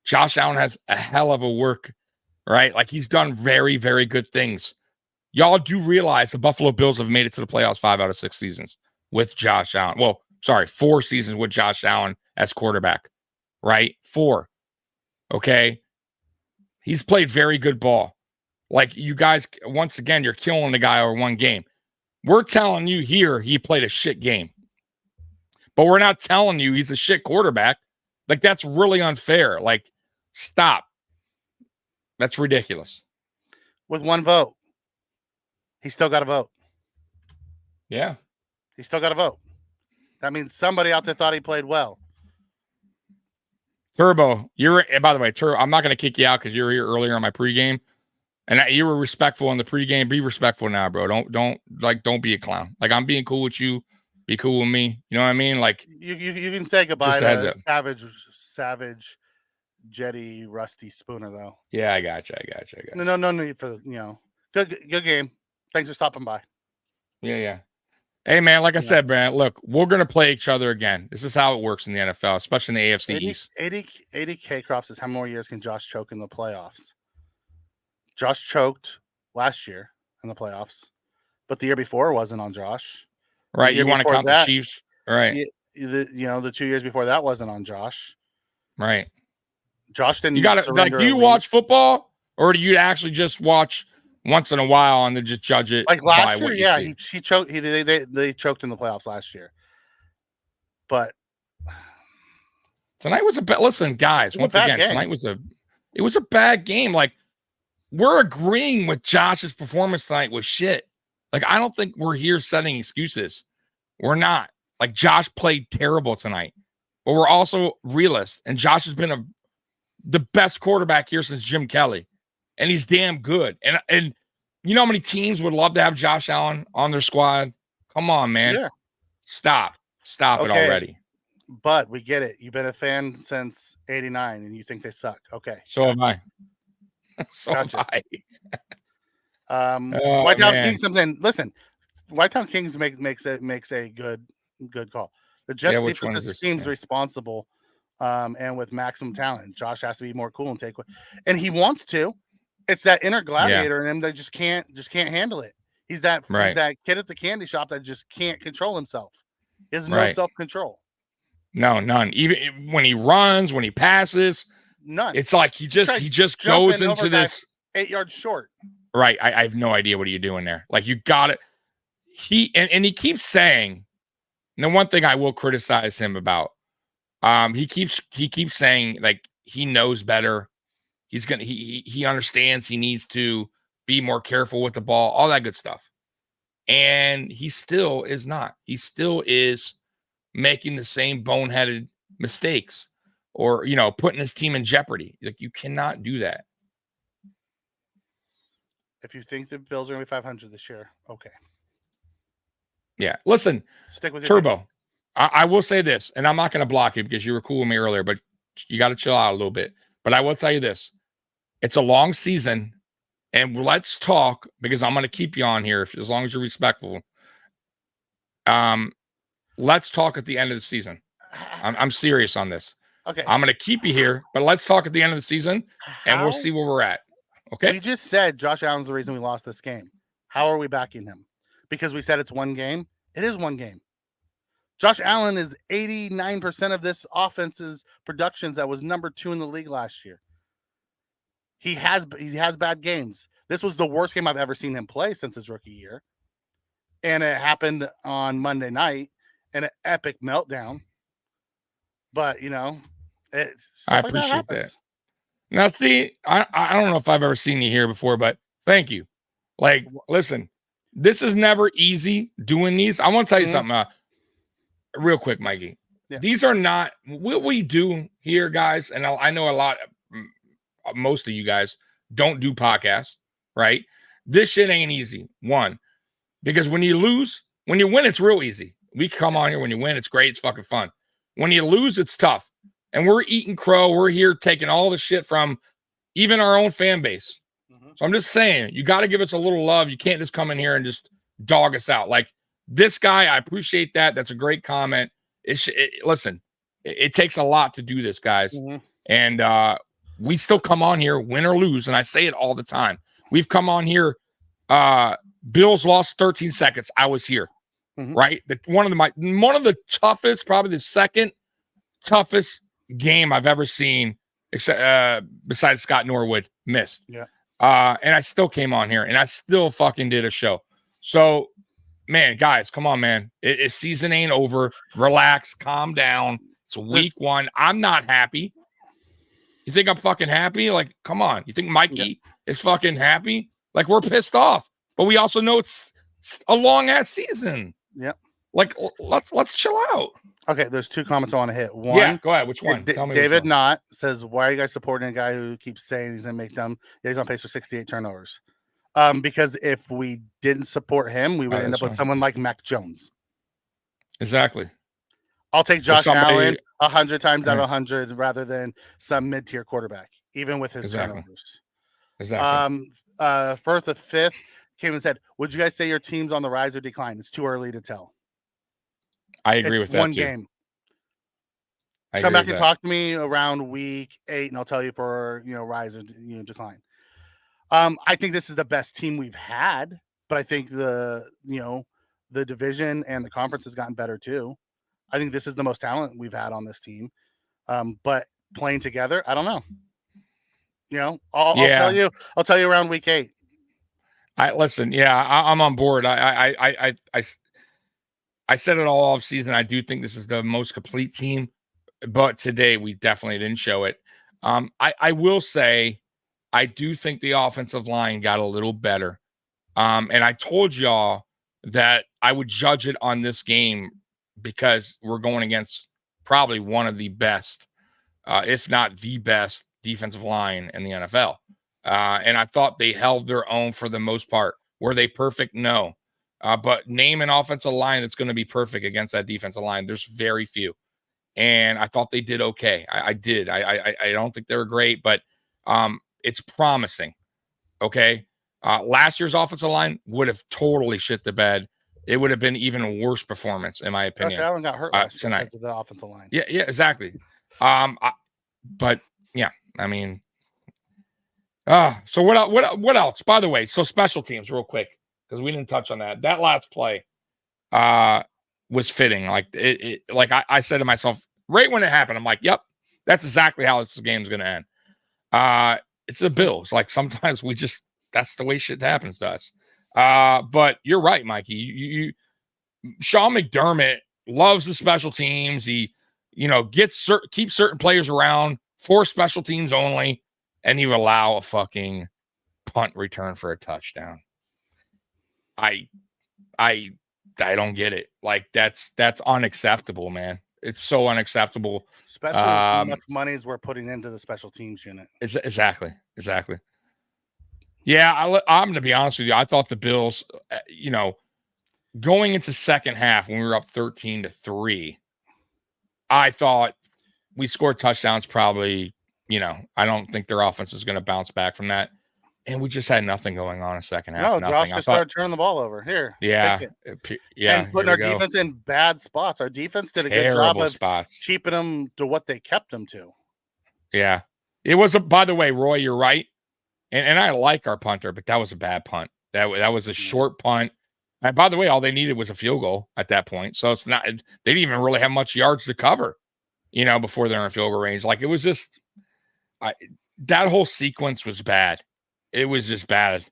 Josh Allen has a hell of a work, right? Like, he's done very, very good things. Y'all do realize the Buffalo Bills have made it to the playoffs 5 out of 6 seasons with Josh Allen. Well, sorry, 4 seasons with Josh Allen as quarterback, right? 4. Okay. He's played very good ball. Like, you guys, once again, you're killing the guy over one game. We're telling you here he played a shit game. But we're not telling you he's a shit quarterback. Like, that's really unfair. Like, stop. That's ridiculous. With 1 vote. He still got a vote. Yeah. He still got a vote. That means somebody out there thought he played well. Turbo, by the way, Turbo, I'm not going to kick you out because you were here earlier on my pregame. And you were respectful in the pregame. Be respectful now, bro. Don't be a clown. Like, I'm being cool with you. Be cool with me. You know what I mean? Like, you can say goodbye to Savage, Jetty, Rusty Spooner, though. Yeah, I got you. No need for good game. Thanks for stopping by. Yeah. Hey, man, like I said, man, look, we're gonna play each other again. This is how it works in the NFL, especially in the AFC East. 80 K-Croft says, how many more years can Josh choke in the playoffs? Josh choked last year in the playoffs, but the year before wasn't on Josh. Right, you want to count the Chiefs, right? The 2 years before that wasn't on Josh. Right. Josh didn't. You got to, like, do you watch football, or do you actually just watch once in a while and then just judge it? Like last year, yeah, he choked. They choked in the playoffs last year, but tonight was a bad. Listen, guys, once again, tonight was a bad game. Like, we're agreeing with Josh's performance tonight was shit. Like, I don't think we're here setting excuses. We're not. Like, Josh played terrible tonight, but we're also realists. And Josh has been the best quarterback here since Jim Kelly, and he's damn good. And you know how many teams would love to have Josh Allen on their squad? Come on, man. Yeah. Stop it already. But we get it. You've been a fan since '89, and you think they suck. Okay. So have I. Have I. Whitetown Kings comes in. Listen, Whitetown Kings makes a good call. The Jets defense seems responsible, and with maximum talent. Josh has to be more cool and take, and he wants to. It's that inner gladiator in him that just can't handle it. He's that kid at the candy shop that just can't control himself. He has no self-control. No, none. Even when he runs, when he passes, none. It's like he just goes into this 8 yards short. Right. I have no idea what are you doing there. Like, you got it. He keeps saying, and the one thing I will criticize him about, he keeps saying, like, he knows better. He understands he needs to be more careful with the ball, all that good stuff. And he still is not. He still is making the same boneheaded mistakes or, putting his team in jeopardy. Like, you cannot do that. If you think the Bills are going to be 500 this year, okay. Yeah. Listen, stick with your Turbo. I will say this, and I'm not going to block you because you were cool with me earlier, but you got to chill out a little bit. But I will tell you this. It's a long season, and let's talk, because I'm going to keep you on here as long as you're respectful. Let's talk at the end of the season. I'm serious on this. Okay. I'm going to keep you here, but let's talk at the end of the season, and we'll see where we're at. Okay. We just said Josh Allen's the reason we lost this game. How are we backing him? Because we said it's one game. It is one game. Josh Allen is 89% of this offense's productions that was number 2 in the league last year. He has bad games. This was the worst game I've ever seen him play since his rookie year. And it happened on Monday night in an epic meltdown. But, I appreciate that. Now, see, I don't know if I've ever seen you here before, but thank you. Like, listen, this is never easy doing these. I want to tell you something real quick, Mikey. Yeah. These are not what we do here, guys. And I know most of you guys don't do podcasts, right? This shit ain't easy. One, Because when you lose, when you win, it's real easy. We come on here when you win, it's great, it's fucking fun. When you lose, it's tough. And we're eating crow. We're here taking all the shit from even our own fan base. So I'm just saying, you got to give us a little love. You can't just come in here and just dog us out. Like this guy, I appreciate that. That's a great comment. Listen, it takes a lot to do this, guys. And we still come on here, win or lose. And I say it all the time. We've come on here. Bills lost 13 seconds. I was here, right? One of the toughest, probably the second toughest game I've ever seen, except besides Scott Norwood missed. Yeah. And I still came on here and I still fucking did a show. So, man, guys, come on, man. Season ain't over. Relax, calm down. It's week one. I'm not happy. You think I'm fucking happy? Like, come on. You think Mikey is fucking happy? Like, we're pissed off. But we also know it's a long ass season. Yep. Like, let's chill out. Okay, there's two comments I want to hit. One, yeah, go ahead. Which one? Tell me. David Knott says, "Why are you guys supporting a guy who keeps saying he's gonna make them? Yeah, he's on pace for 68 turnovers. Because if we didn't support him, we would end up with someone like Mac Jones. Exactly. I'll take Josh Allen 100 times out of 100 rather than some mid-tier quarterback, even with his turnovers. Exactly. First the fifth came and said, "Would you guys say your team's on the rise or decline? It's too early to tell." I agree with that. One game. Come back and talk to me around week 8, and I'll tell you for rise or decline. I think this is the best team we've had, but I think the division and the conference has gotten better too. I think this is the most talent we've had on this team. But playing together, I don't know. I'll tell you around week 8. Listen. Yeah, I'm on board. I said it all off season. I do think this is the most complete team, but today we definitely didn't show it. I will say, I do think the offensive line got a little better. And I told y'all that I would judge it on this game because we're going against probably one of the best, if not the best, defensive line in the NFL. And I thought they held their own for the most part. Were they perfect? No. But name an offensive line that's going to be perfect against that defensive line. There's very few. And I thought they did okay. I did. I don't think they were great, but it's promising. Okay. Last year's offensive line would have totally shit the bed. It would have been even a worse performance, in my opinion. Josh Allen got hurt last year because of the offensive line. Yeah, exactly. But yeah, I mean, so what else? By the way, so special teams, real quick, because we didn't touch on that. That last play was fitting. Like like I said to myself right when it happened, I'm like, yep, that's exactly how this game's gonna end. It's the Bills. Like sometimes that's the way shit happens to us. But you're right, Mikey. You Sean McDermott loves the special teams. He, keeps certain players around for special teams only, and he would allow a fucking punt return for a touchdown. I don't get it. Like that's unacceptable, man. It's so unacceptable. Especially how much money we're putting into the special teams unit. Exactly. Yeah, I'm going to be honest with you. I thought the Bills, going into second half when we were up 13-3, I thought we scored touchdowns probably, I don't think their offense is going to bounce back from that. And we just had nothing going on in second half. No, Josh just started turning the ball over. Here. Yeah. And putting our defense in bad spots. Our defense did a good job of keeping them to what they kept them to. Yeah. It was, by the way, Roy, you're right. And I like our punter, but that was a bad punt. That was a short punt. And by the way, all they needed was a field goal at that point. So it's not, they didn't even really have much yards to cover, before they're in field goal range. Like it was just, that whole sequence was bad. It was just bad.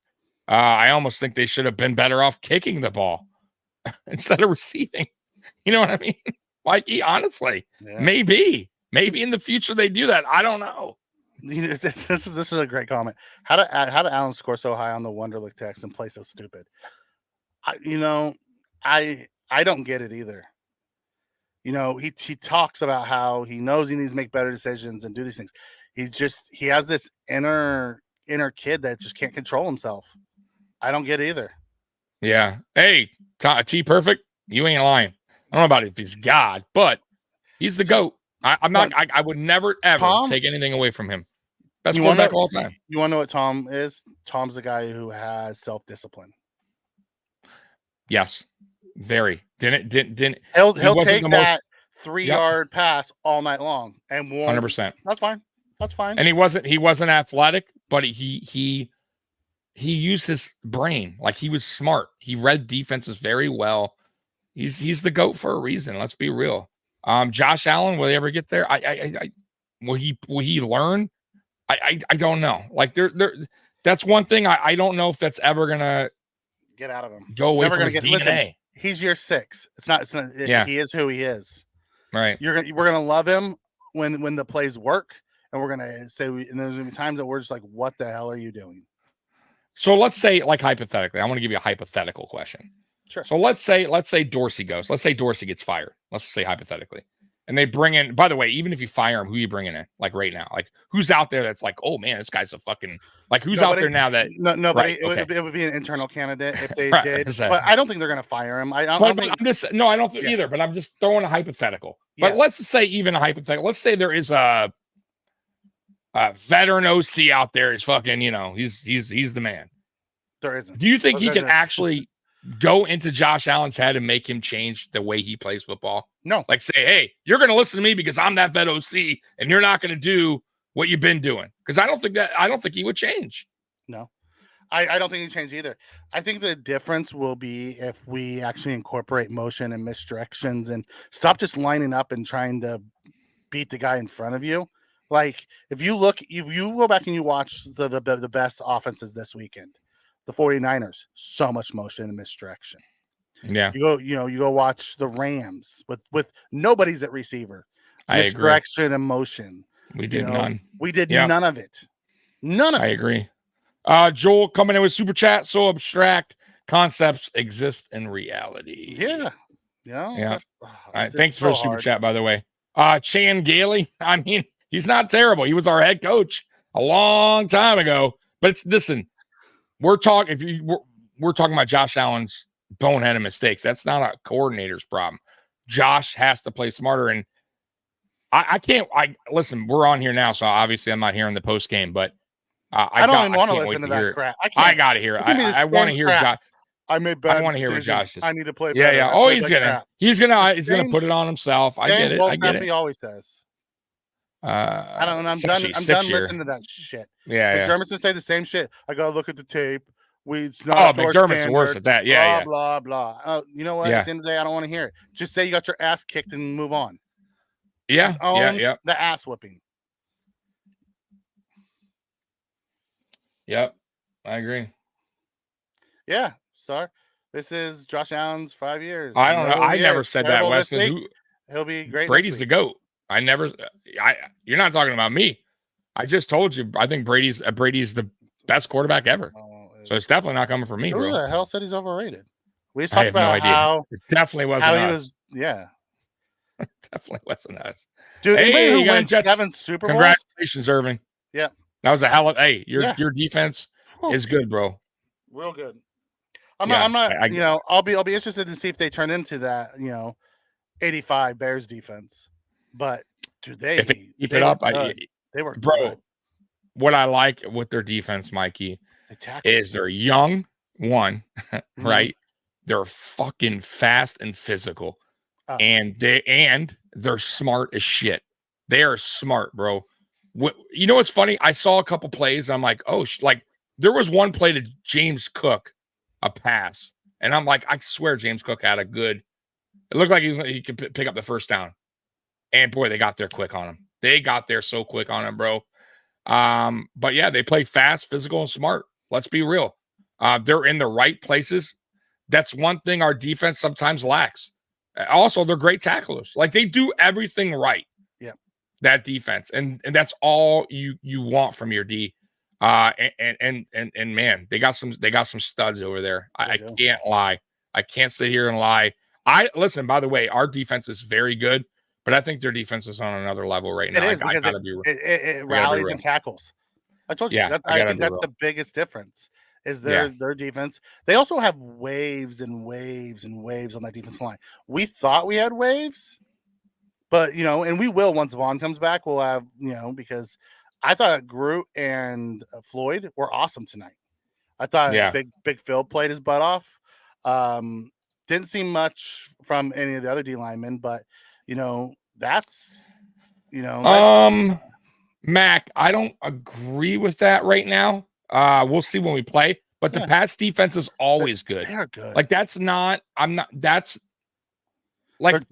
I almost think they should have been better off kicking the ball instead of receiving. You know what I mean? Mikey, honestly, maybe in the future they do that. I don't know. This is a great comment. How did Allen score so high on the Wonderlic text and play so stupid? I don't get it either. He talks about how he knows he needs to make better decisions and do these things. He has this inner kid that just can't control himself. I don't get it either. Yeah. Hey, T Perfect, you ain't lying. I don't know about if he's God, but he's the GOAT. I'm not. I would never ever take anything away from him. Best quarterback of all time. You want to know what Tom is? Tom's the guy who has self-discipline. Yes, very. Didn't. He'll take that 3-yard pass all night long and 100%. That's fine. That's fine. And he wasn't athletic, but he used his brain. Like, he was smart. He read defenses very well. He's the GOAT for a reason. Let's be real. Josh Allen, will he ever get there? Will he learn? I don't know. Like, that's one thing I don't know if that's ever gonna get out of him. Go away from his DNA. Listen, he's year 6. It's not. Yeah. He is who he is. Right. We're gonna love him when the plays work, and we're gonna say. And there's gonna be times that we're just like, "What the hell are you doing?" So let's say, like, hypothetically, I want to give you a hypothetical question. Sure. So let's say Dorsey goes. Let's say Dorsey gets fired. Let's say hypothetically, and they bring in. By the way, even if you fire him, who are you bringing in? Like, right now, like, who's out there that's like, oh man, this guy's a fucking, like, who's out there now that nobody? Right, it would be an internal candidate if they Right, did, exactly. but I don't think they're gonna fire him. I don't think either. But I'm just throwing a hypothetical. But let's say even a hypothetical. Let's say there is a veteran OC out there. Is fucking, he's the man. There isn't. Do you think he can actually go into Josh Allen's head and make him change the way he plays football? No. Like, say, hey, you're going to listen to me because I'm that vet OC, and you're not going to do what you've been doing. Because I don't think he would change. No, I don't think he'd change either. I think the difference will be if we actually incorporate motion and misdirections and stop just lining up and trying to beat the guy in front of you. Like, if you go back and you watch the best offenses this weekend, the 49ers, so much motion and misdirection. Yeah. You go watch the Rams with nobody's at receiver. Misdirection and motion. We did none. We did none of it. None of it. I agree. Joel coming in with super chat. So abstract concepts exist in reality. Yeah. Yeah. All right. Thanks for the super chat, by the way. Chan Gailey. I mean, he's not terrible. He was our head coach a long time ago. But listen, we're talking about Josh Allen's boneheaded mistakes. That's not a coordinator's problem. Josh has to play smarter. And I can't. Listen, we're on here now, so obviously I'm not hearing the post game, but I don't even want to listen to that crap. I got to hear it. I want to hear Josh. I made bad. I want to hear what Josh is. I need to play better. Yeah. Oh, he's gonna put it on himself. I get it. He always says. I don't know. I'm done listening to that shit. Yeah. McDermott's gonna say the same shit. I gotta look at the tape. McDermott's worse at that. Yeah. Blah blah. You know what? At the end of the day, I don't want to hear it. Just say you got your ass kicked and move on. Yeah. The ass whipping. Yep. I agree. Yeah. Star. This is Josh Allen's 5 years. I don't know. I never said that, Weston. He'll be great. Brady's the GOAT. You're not talking about me. I just told you. I think Brady's the best quarterback ever. So it's definitely not coming from me, bro. Who the hell said he's overrated? We just talked about how it definitely wasn't us. He was. Yeah. Definitely wasn't us. Dude, anybody who wins 7 Super Bowls. Congratulations, Irving. Yeah. That was a hell of. Hey, your defense is good, bro. Real good. I'm not. I'll be interested to see if they turn into that. 85 Bears defense. But if they keep it up, they were good. What I like with their defense, Mikey, is they're young. One, right? They're fucking fast and physical, and they're smart as shit. They are smart, bro. You know what's funny? I saw a couple plays. And I'm like, oh, like there was one play to James Cook, a pass, and I'm like, I swear James Cook had a good. It looked like he could pick up the first down, and boy, they got there quick on him. They got there so quick on him, bro. But yeah, they play fast, physical, and smart. Let's be real. They're in the right places. That's one thing our defense sometimes lacks. Also, they're great tacklers. Like they do everything right. Yeah. That defense. And that's all you want from your D. And man, they got some studs over there. I can't lie. I can't sit here and lie. Listen, by the way, our defense is very good, but I think their defense is on another level right now. It is because it rallies and tackles. I told you. I think that's the biggest difference is their defense. They also have waves and waves and waves on that defensive line. We thought we had waves, but and we will once Vaughn comes back. We'll have because I thought Groot and Floyd were awesome tonight. I thought Big Phil played his butt off. Didn't see much from any of the other D linemen, but that's Mac, I don't agree with that right now. We'll see when we play, but the Pats defense is always good. They are good. Like that's like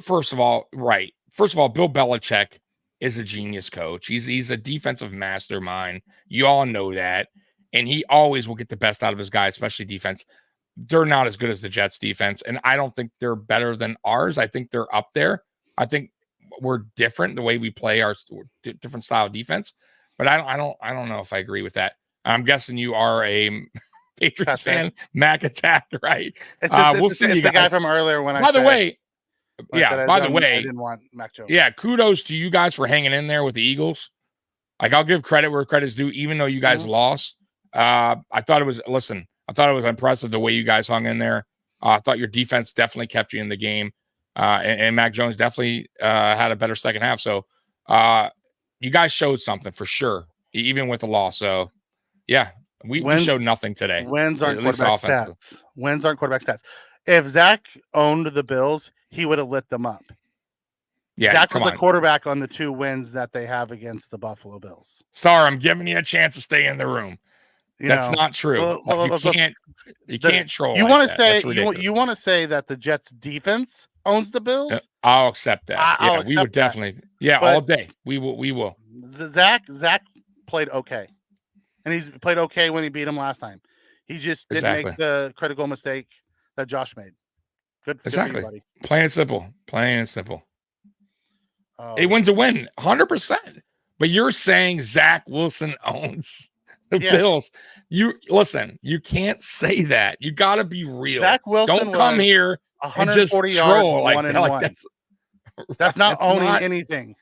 first of all, right. First of all, Bill Belichick is a genius coach. He's a defensive mastermind. You all know that. And he always will get the best out of his guys, especially defense. They're not as good as the Jets defense. And I don't think they're better than ours. I think they're up there. I think we're different the way we play our different style of defense, but I don't know if I agree with that. I'm guessing you are a Patriots fan. Mac attacked, right? We'll see. It's the guy from earlier when by the way, I didn't want Mac Jones. Yeah, kudos to you guys for hanging in there with the Eagles. Like I'll give credit where credit's due, even though you guys lost. I thought it was impressive the way you guys hung in there. I thought your defense definitely kept you in the game. And Mac Jones definitely had a better second half. So you guys showed something for sure, even with the loss. So, yeah, we showed nothing today. Wins aren't quarterback stats. Wins aren't quarterback stats. If Zach owned the Bills, he would have lit them up. Yeah, Zach was the quarterback on the 2 wins that they have against the Buffalo Bills. Star, I'm giving you a chance to stay in the room. That's not true. You can't troll. You want to say you want to say that the Jets defense owns the Bills? I'll accept that. We would definitely. Yeah, all day. We will. Zach played okay, and he's played okay when he beat him last time. He just didn't make the critical mistake that Josh made. Good for you, buddy. Plain and simple. It wins a win, 100%. But you're saying Zach Wilson owns the Bills. You can't say that. You got to be real. Zach Wilson don't come here 140 and just yards troll like 1-1. That's not owning anything.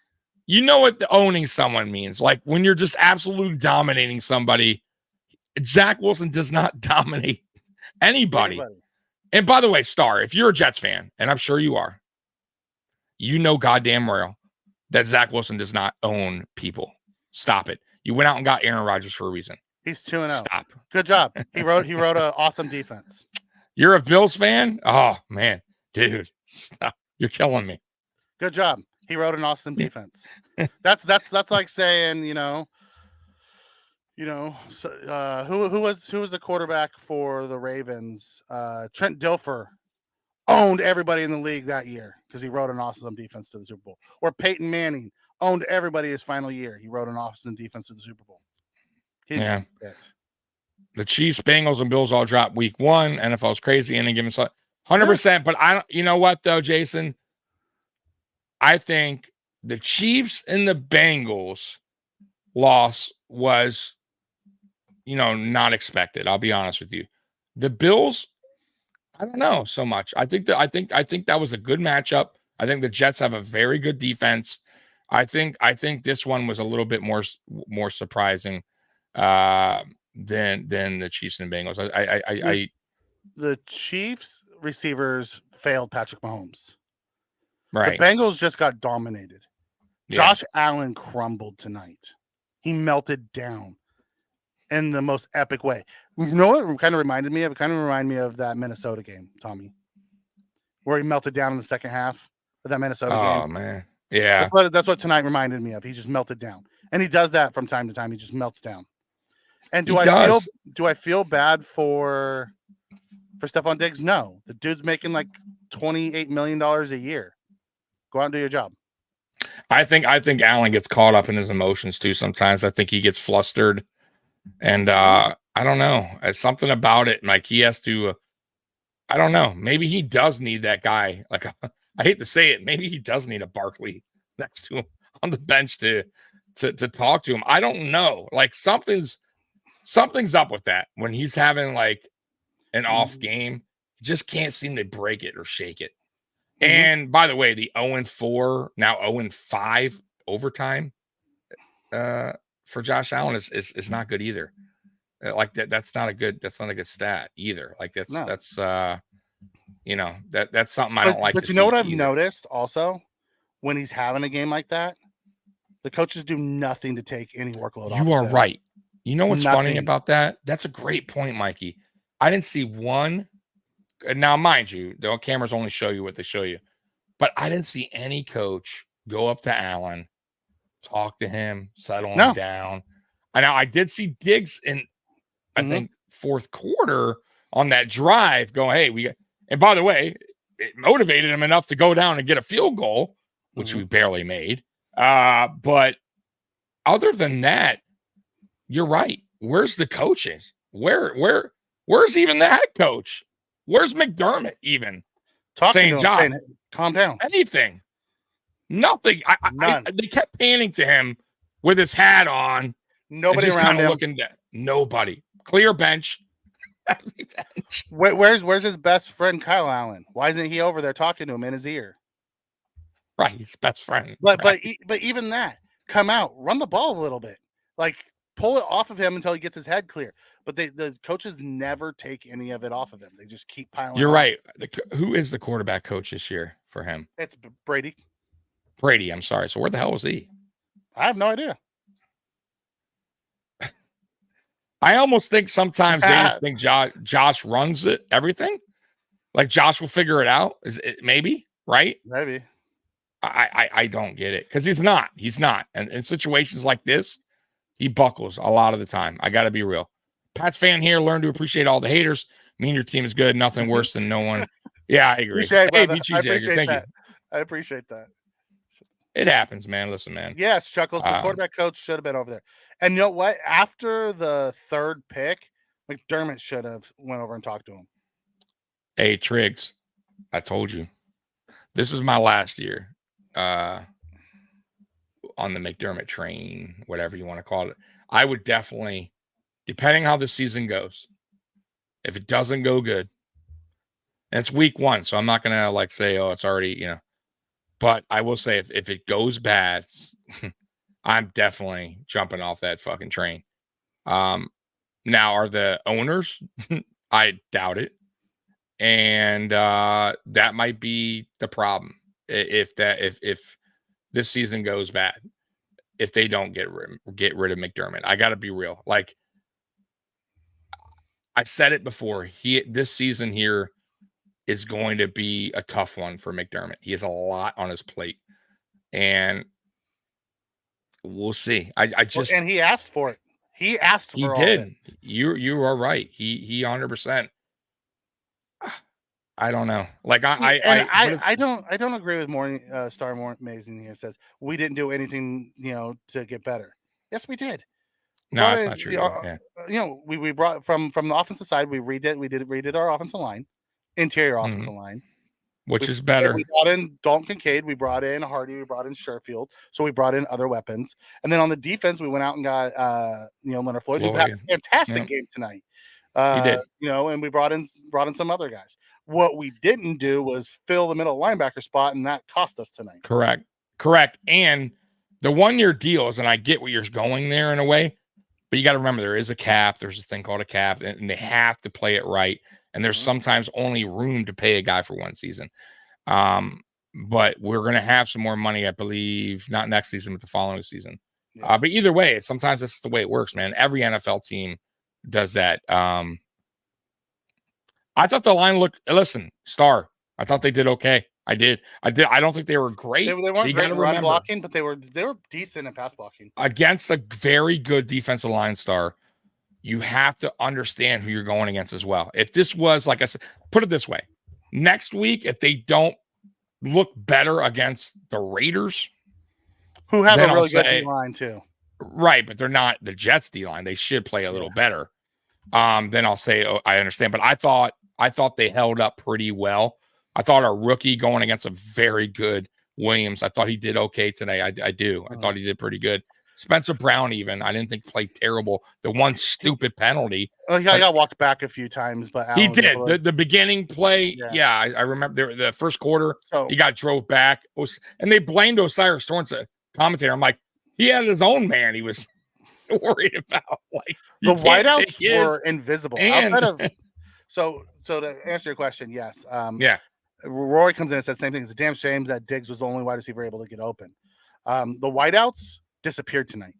You know what the owning someone means? Like when you're just absolutely dominating somebody. Zach Wilson does not dominate anybody. And by the way, Star, if you're a Jets fan, and I'm sure you are, you know goddamn well that Zach Wilson does not own people. Stop it. You went out and got Aaron Rodgers for a reason. He's 2-0. Stop. Good job. He wrote an awesome defense. You're a Bills fan? Oh man, dude, stop. You're killing me. Good job. He wrote an awesome defense. That's like saying, who was the quarterback for the Ravens? Trent Dilfer owned everybody in the league that year because he wrote an awesome defense to the Super Bowl. Or Peyton Manning owned everybody his final year. He wrote an awesome defense to the Super Bowl. The Chiefs, Bengals, and Bills all dropped week 1. NFL's crazy. And then give them 100%. But you know what though, Jason? I think the Chiefs and the Bengals loss was, not expected. I'll be honest with you. The Bills, I don't know so much. I think that was a good matchup. I think the Jets have a very good defense. I think this one was a little bit more surprising than the Chiefs and Bengals. The Chiefs receivers failed Patrick Mahomes. Right. The Bengals just got dominated. Josh Allen crumbled tonight. He melted down in the most epic way. You know what it kind of reminded me of? It kind of reminded me of that Minnesota game, Tommy, where he melted down in the second half of that Minnesota game. Oh, man. Yeah. That's what tonight reminded me of. He just melted down. And he does that from time to time. He just melts down. And do I feel bad for Stephon Diggs? No. The dude's making like $28 million a year. Go out and do your job. I think Allen gets caught up in his emotions too sometimes. I think he gets flustered. And I don't know. It's something about it. Like he has to, I don't know. Maybe he does need that guy. Like I hate to say it. Maybe he does need a Barkley next to him on the bench to talk to him. I don't know. Like something's up with that when he's having like an off game. He just can't seem to break it or shake it. Mm-hmm. And by the way, the 0-4, now 0-5 overtime for Josh Allen is not good either. Like that's not a good stat either. Like that's that's something I don't like. But you know what I've noticed also when he's having a game like that, the coaches do nothing to take any workload off. You are right. You know what's funny about that? That's a great point, Mikey. I didn't see one. Now, mind you, the cameras only show you what they show you, but I didn't see any coach go up to Allen, talk to him, settle him down. I did see Diggs in, I think, fourth quarter on that drive going, hey, and by the way, it motivated him enough to go down and get a field goal, which we barely made. But other than that, you're right. Where's the coaching? Where's even the head coach? Where's McDermott even? Talking to him, saying, calm down. Anything. Nothing. They kept panning to him with his hat on. Nobody around him. Looking at nobody. Clear bench. Where's his best friend Kyle Allen? Why isn't he over there talking to him in his ear? Right, his best friend. But even that, come out, run the ball a little bit, like pull it off of him until he gets his head clear. But the coaches never take any of it off of him. They just keep piling. You're right. Who is the quarterback coach this year for him? It's Brady. Brady. I'm sorry. So where the hell was he? I have no idea. I almost think sometimes they just think Josh runs it, everything. Like Josh will figure it out. Is it maybe right? Maybe. I don't get it because he's not. He's not. And in situations like this, he buckles a lot of the time. I got to be real. Pats fan here. Learn to appreciate all the haters. Mean your team is good. Nothing worse than no one. Yeah, I agree. Hey, I appreciate that. I appreciate that. It happens, man. Listen, man. Yes, Chuckles. The quarterback coach should have been over there. And you know what? After the third pick, McDermott should have went over and talked to him. Hey, Triggs, I told you. This is my last year on the McDermott train, whatever you want to call it. I would definitely, depending how the season goes, if it doesn't go good, and it's week 1, so I'm not going to say, oh, it's already, but I will say if it goes bad, I'm definitely jumping off that fucking train. Now, are the owners? I doubt it. And that might be the problem if this season goes bad, if they don't get rid of McDermott. I got to be real. Like I said it before, this season here is going to be a tough one for McDermott. He has a lot on his plate, and we'll see. And he asked for it. He asked for it. He did. You are right. He 100%. I don't know. Like I don't agree with Morning Star More Amazing here. Says we didn't do anything, to get better. Yes, we did. No, that's not true. We brought from the offensive side. We redid our offensive line, interior offensive line, which is better. We brought in Dalton Kincaid. We brought in Hardy. We brought in Sherfield. So we brought in other weapons. And then on the defense, we went out and got Leonard Floyd, who had a fantastic game tonight. He did. And we brought in some other guys. What we didn't do was fill the middle linebacker spot, and that cost us tonight. Correct. And the 1-year deals, and I get what you're going there in a way, but you got to remember there is a cap. There's a thing called a cap, and they have to play it right. And there's sometimes only room to pay a guy for 1 season. But we're going to have some more money, I believe, not next season, but the following season. Yeah. But either way, sometimes this is the way it works, man. Every NFL team does that. I thought the line looked. Listen, Star. I thought they did okay. I did. I don't think they were great. They weren't great in run blocking, but they were decent in pass blocking against a very good defensive line. Star. You have to understand who you're going against as well. If this was, like I said, put it this way: next week, if they don't look better against the Raiders, who have a really good D line too, right? But they're not the Jets D line. They should play a little better. Then I'll say, oh, I understand. But I thought they held up pretty well. I thought our rookie going against a very good Williams, I thought he did okay today. I do. I thought he did pretty good. Spencer Brown, even, I didn't think played terrible. The one stupid penalty. Well, he got walked back a few times, but Allen he did. The beginning play, I remember the first quarter, he got drove back. And they blamed Osiris Torrance, a commentator. I'm like, he had his own man. He was worried about. Like The you can't take wideouts his were invisible. and Outside of so to answer your question, yes. yeah, Rory comes in and says the same thing. It's a damn shame that Diggs was the only wide receiver able to get open. The wideouts disappeared tonight.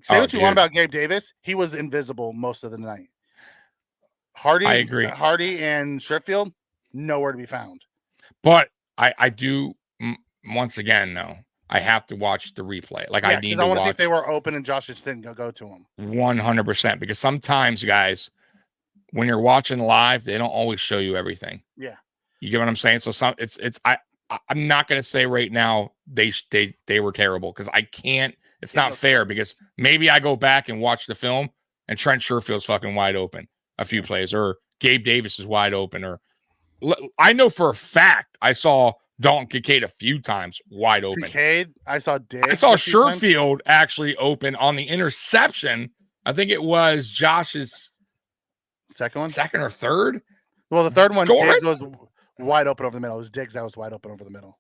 Say what you want about Gabe Davis. He was invisible most of the night. I agree. Hardy and Sherfield, nowhere to be found. But I do once again though. I have to watch the replay. Like I need to want to watch see if they were open and Josh just didn't go to them. 100%. Because sometimes, guys, when you're watching live, they don't always show you everything. Yeah, you get what I'm saying. So I'm not going to say right now they were terrible because I can't. It's not fair because maybe I go back and watch the film and Trent Sherfield's fucking wide open a few plays, or Gabe Davis is wide open, or I know for a fact I saw Dalton Kincaid a few times wide open. Kincaid, I saw Diggs. I saw Sherfield actually open on the interception. I think it was Josh's second or third. Well, the third one, Diggs was wide open over the middle. It was Diggs that was wide open over the middle.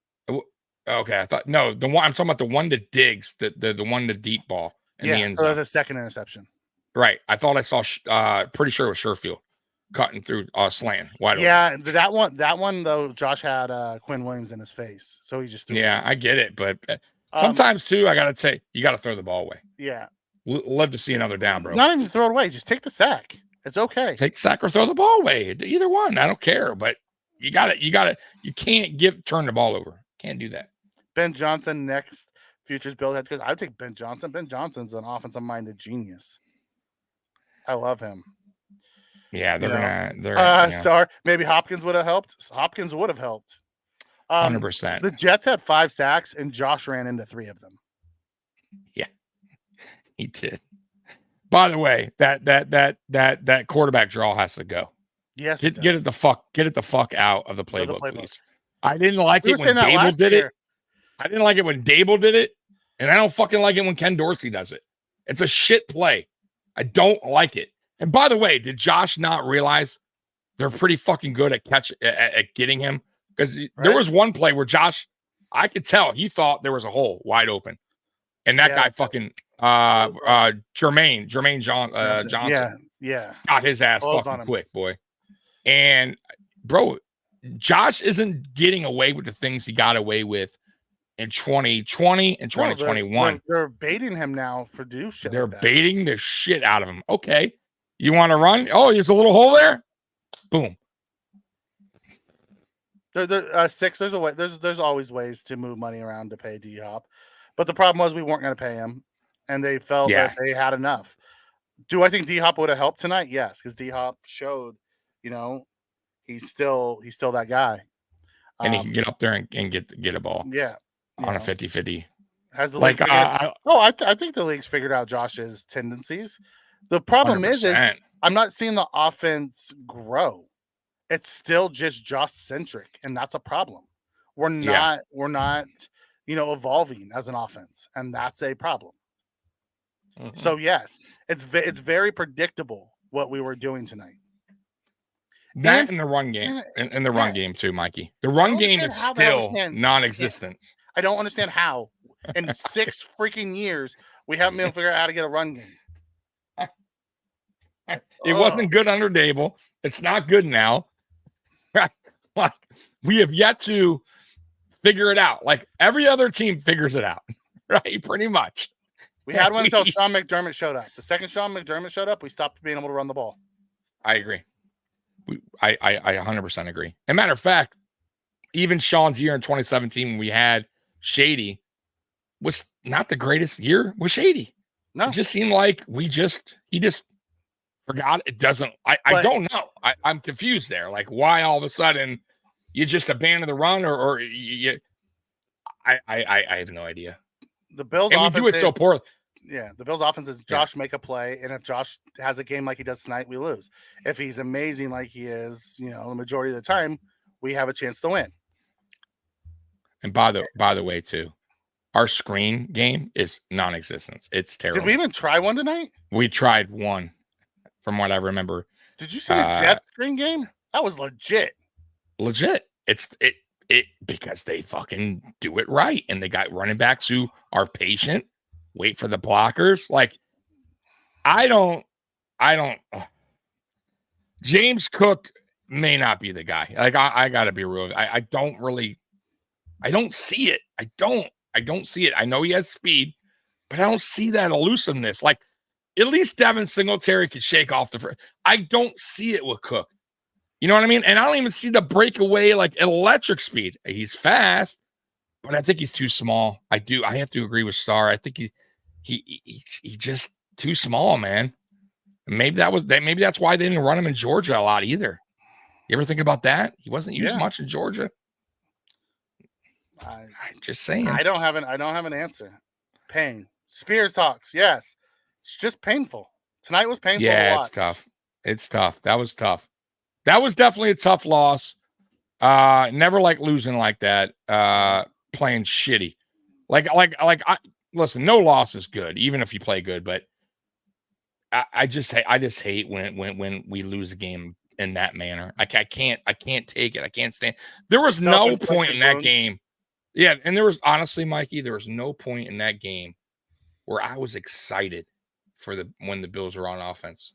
Okay, I thought no. The one I'm talking about, the one to Diggs, the one to deep ball in the end zone. So that was a second interception. Right. I thought I saw. Pretty sure it was Sherfield cutting through slant wide open. Yeah, that one though. Josh had Quinn Williams in his face, so he just threw it. I get it, but sometimes too, I gotta say you gotta throw the ball away. Yeah, love to see another down, bro. Not even throw it away. Just take the sack. It's okay. Take the sack or throw the ball away. Either one, I don't care. But you can't turn the ball over. Can't do that. Ben Johnson next futures build head coach. I would take Ben Johnson. Ben Johnson's an offensive minded genius. I love him. Yeah, they're star. Maybe Hopkins would have helped. Hopkins would have helped. 100%. The Jets had 5 sacks, and Josh ran into 3 of them. Yeah, he did. By the way, that quarterback draw has to go. Yes, get it the fuck out of the playbook, please. I didn't like it when Dable did it. I didn't like it when Dable did it, and I don't fucking like it when Ken Dorsey does it. It's a shit play. I don't like it. And by the way, did Josh not realize they're pretty fucking good at getting him? Because there was one play where Josh, I could tell he thought there was a hole wide open, and that guy fucking Jermaine Johnson, got his ass fucking quick, boy. And bro, Josh isn't getting away with the things he got away with in 2020 and 2021. They're baiting him now for do shit. They're baiting the shit out of him. Okay. You want to run? Oh, there's a little hole there. Boom. Six. There's a way. There's always ways to move money around to pay D-Hop, but the problem was we weren't going to pay him, and they felt that they had enough. Do I think D-Hop would have helped tonight? Yes, because D-Hop showed, he's still that guy, and he can get up there and get a ball. Yeah, on a 50-50. Has the league I think the league's figured out Josh's tendencies. The problem 100%. is I'm not seeing the offense grow. It's still just Josh centric, and that's a problem. We're not evolving as an offense, and that's a problem. Mm-hmm. So yes, it's very predictable what we were doing tonight. That in the run game, in the run game too, Mikey. The run game is still non-existent. I don't understand how in 6 freaking years we haven't been able to figure out how to get a run game. It wasn't good under Dable. It's not good now. Like we have yet to figure it out. Like every other team figures it out, right? Pretty much. We had one until Sean McDermott showed up. The second Sean McDermott showed up, we stopped being able to run the ball. I agree. I 100% agree. As a matter of fact, even Sean's year in 2017 when we had Shady was not the greatest year with Shady. No, it just seemed like he just forgot. It doesn't. I don't know. I'm confused there. Like why all of a sudden you just abandon the run or you. I have no idea. The Bills and we do it so poorly. Yeah, the Bills' offense is Josh make a play, and if Josh has a game like he does tonight, we lose. If he's amazing like he is, the majority of the time, we have a chance to win. And by the way, too, our screen game is non-existent. It's terrible. Did we even try one tonight? We tried one, from what I remember. Did you see the Jets screen game? That was legit. Legit. It's because they fucking do it right, and they got running backs who are patient. Wait for the blockers. Like I don't. James Cook may not be the guy. Like I gotta be real. I don't see it. I don't see it. I know he has speed, but I don't see that elusiveness. Like at least Devin Singletary could shake off the. I don't see it with Cook. You know what I mean? And I don't even see the breakaway like electric speed. He's fast, but I think he's too small. I have to agree with Starr. I think he just too small, man. Maybe that's why they didn't run him in Georgia a lot either. You ever think about that? He wasn't used much in Georgia. I'm just saying. I don't have an answer. Pain. Spears talks. Yes. It's just painful. Tonight was painful. Yeah, it's tough. It's tough. That was tough. That was definitely a tough loss. Never like losing like that. Playing shitty. Listen, no loss is good, even if you play good, but I just hate when we lose a game in that manner. I can't take it. I can't stand. There was no point in that game. Yeah, and there was honestly, Mikey, there was no point in that game where I was excited when the Bills were on offense.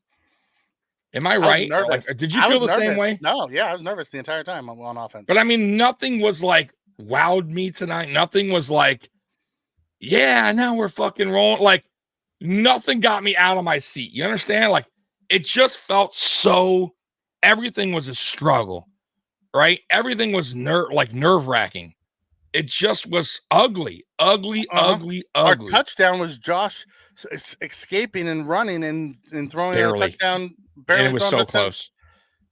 Am I right? Nervous. Did you feel the same way? No, yeah, I was nervous the entire time on offense. But I mean, nothing was like wowed me tonight. Nothing was like, yeah, now we're fucking rolling. Like nothing got me out of my seat. You understand? Like it just felt so. Everything was a struggle, right? Everything was nerve-wracking. It just was ugly. Our touchdown was Josh escaping and running and throwing a touchdown. Barely, and it was so close.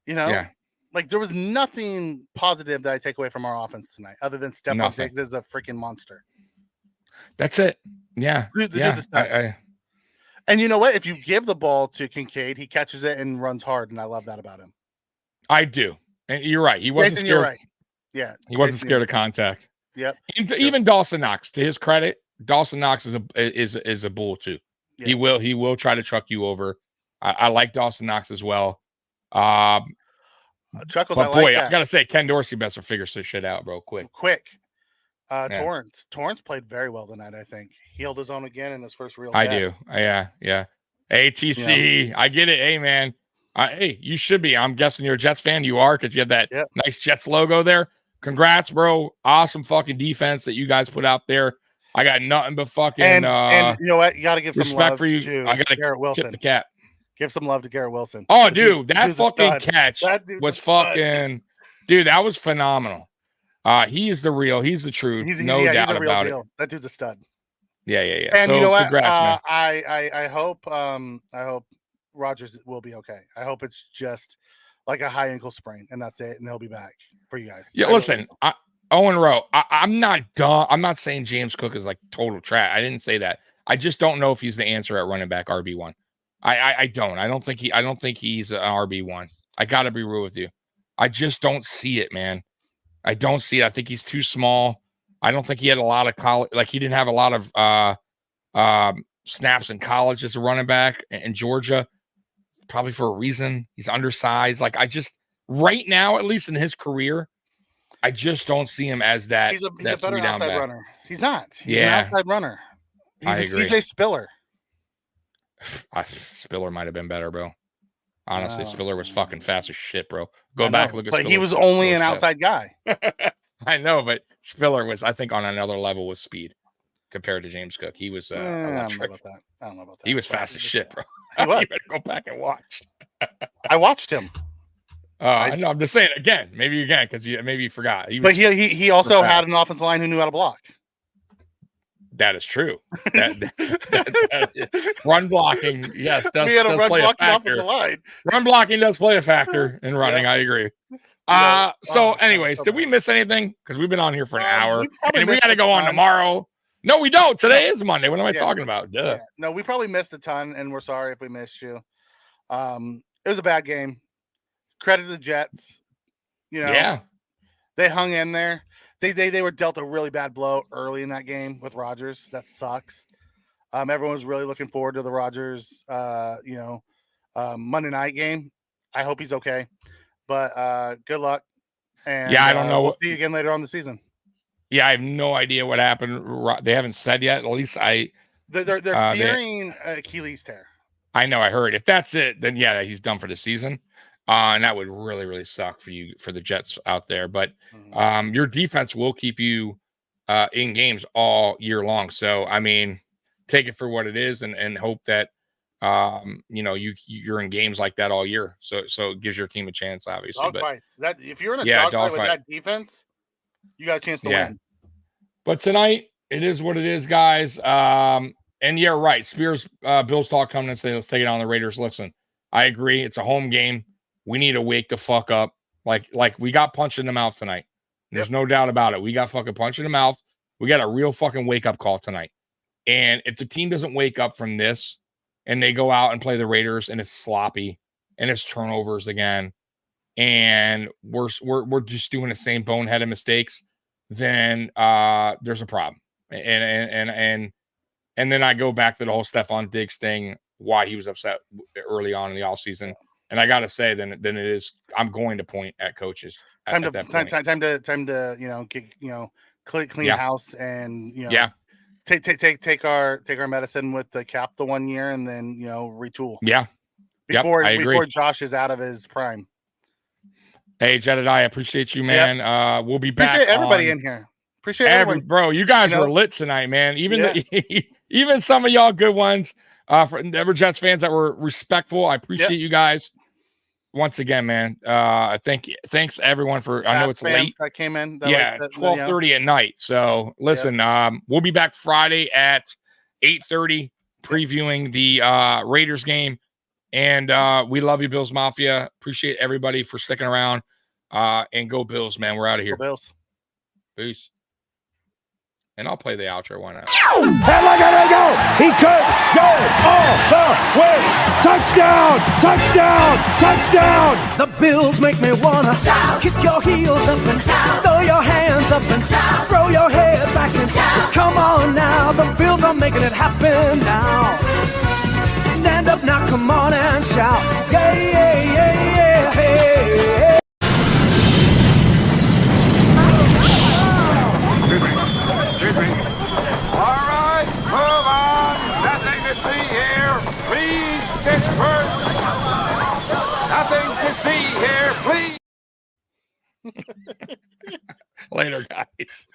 You know, like there was nothing positive that I take away from our offense tonight, other than Stephon Diggs is a freaking monster. That's it. Yeah, and you know what? If you give the ball to Kincaid, he catches it and runs hard, and I love that about him. I do. And you're right. He wasn't scared. You're right. Yeah, he wasn't scared of contact. Yep. Even Dawson Knox, to his credit, Dawson Knox is a bull too. Yep. He will try to truck you over. I like Dawson Knox as well. Chuckles, but boy, I gotta say, Ken Dorsey best to figure some shit out, bro. Quick. Torrance played very well tonight. I think he held his own again in his first real. I do. Yeah. ATC. Yeah. I get it. Hey, man. Hey, you should be. I'm guessing you're a Jets fan. You are because you have that nice Jets logo there. Congrats, bro. Awesome fucking defense that you guys put out there. I got nothing but fucking and you know what? You got to give some respect love for you. To I got to Garrett Wilson. tip the cap. Give some love to Garrett Wilson. Oh, dude, that fucking catch was fucking dude. That was phenomenal. He is the real. He's the truth. No doubt he's a real about deal. It. That dude's a stud. Yeah. And so, you know what? Congrats, man. I hope Rodgers will be okay. I hope it's just like a high ankle sprain, and that's it, and he'll be back for you guys. Yeah, listen, Owen Rowe, I'm not dumb. I'm not saying James Cook is like total trash. I didn't say that. I just don't know if he's the answer at running back RB1. I don't. I don't think he's an RB1. I gotta be real with you. I just don't see it, man. I don't see it. I think he's too small. I don't think he had a lot of college. Like he didn't have a lot of snaps in college as a running back in Georgia. Probably for a reason. He's undersized. Like I just right now, at least in his career, I just don't see him as that. He's a better outside runner. He's not. He's an outside runner. He's a CJ Spiller. Spiller might have been better, bro. Honestly, Spiller was fucking fast as shit, bro. Go back and look at Spiller. But he was only an outside guy. I know, but Spiller was, I think, on another level with speed compared to James Cook. He was I don't know about that. He was fast as shit, bro. He was. You better go back and watch. I watched him. I know. I'm just saying again. Maybe again because maybe you forgot. He also had an offensive line who knew how to block. That is true. Run blocking, yes, does play a factor. Run blocking does play a factor in running. I agree. So, anyways, did we miss anything? Because we've been on here for an hour, and we got to go on tomorrow. No, we don't. Today is Monday. What am I talking about? Duh. Yeah. No, we probably missed a ton, and we're sorry if we missed you. It was a bad game. Credit to the Jets. They hung in there. They were dealt a really bad blow early in that game with Rodgers. That sucks. Everyone was really looking forward to the Rodgers, Monday night game. I hope he's okay. But good luck. And I don't know. We'll see you again later on the season. Yeah, I have no idea what happened. They haven't said yet. At least they're fearing Achilles tear. I know. I heard. If that's it, then yeah, he's done for the season. And that would really, really suck for you, for the Jets out there. But your defense will keep you in games all year long. So, I mean, take it for what it is and hope that, you know, you're in games like that all year. So it gives your team a chance, obviously. Dogfights. That if you're in a dogfight with that defense, you got a chance to win. But tonight, it is what it is, guys. And yeah, right. Spears, Bills talk coming and say, let's take it on the Raiders. Listen, I agree. It's a home game. We need to wake the fuck up. Like we got punched in the mouth tonight. There's no doubt about it. We got fucking punched in the mouth. We got a real fucking wake up call tonight. And if the team doesn't wake up from this and they go out and play the Raiders and it's sloppy and it's turnovers again, and we're just doing the same boneheaded mistakes, then there's a problem. And then I go back to the whole Stephon Diggs thing, why he was upset early on in the offseason. And I gotta say, then it is. I'm going to point at coaches. Time to get clean house and take our medicine with the cap the 1 year and then retool. Yeah, before Josh is out of his prime. Hey Jedediah, I appreciate you, man. Yep. We'll be back. Appreciate everybody in here. Appreciate everyone. Bro. You guys were lit tonight, man. Even some of y'all good ones. For Ever Jets fans that were respectful, I appreciate you guys. Once again, man. Thanks everyone for. I know it's late. That came in. 12:30 at night. So listen, we'll be back Friday at 8:30 previewing the Raiders game. And we love you, Bills Mafia. Appreciate everybody for sticking around. And go Bills, man. We're out of here. Go Bills. Peace. And I'll play the outro. Why not? And look at it go! He could go all the way! Touchdown! Touchdown! Touchdown! The Bills make me wanna shout. Kick your heels up and shout. Throw your hands up and shout. Throw your head back and shout. Come on now, the Bills are making it happen now. Stand up now, come on and shout. Yeah, yeah, yeah, yeah, hey. All right, move on. Nothing to see here. Please disperse. Nothing to see here. Please. Later, guys.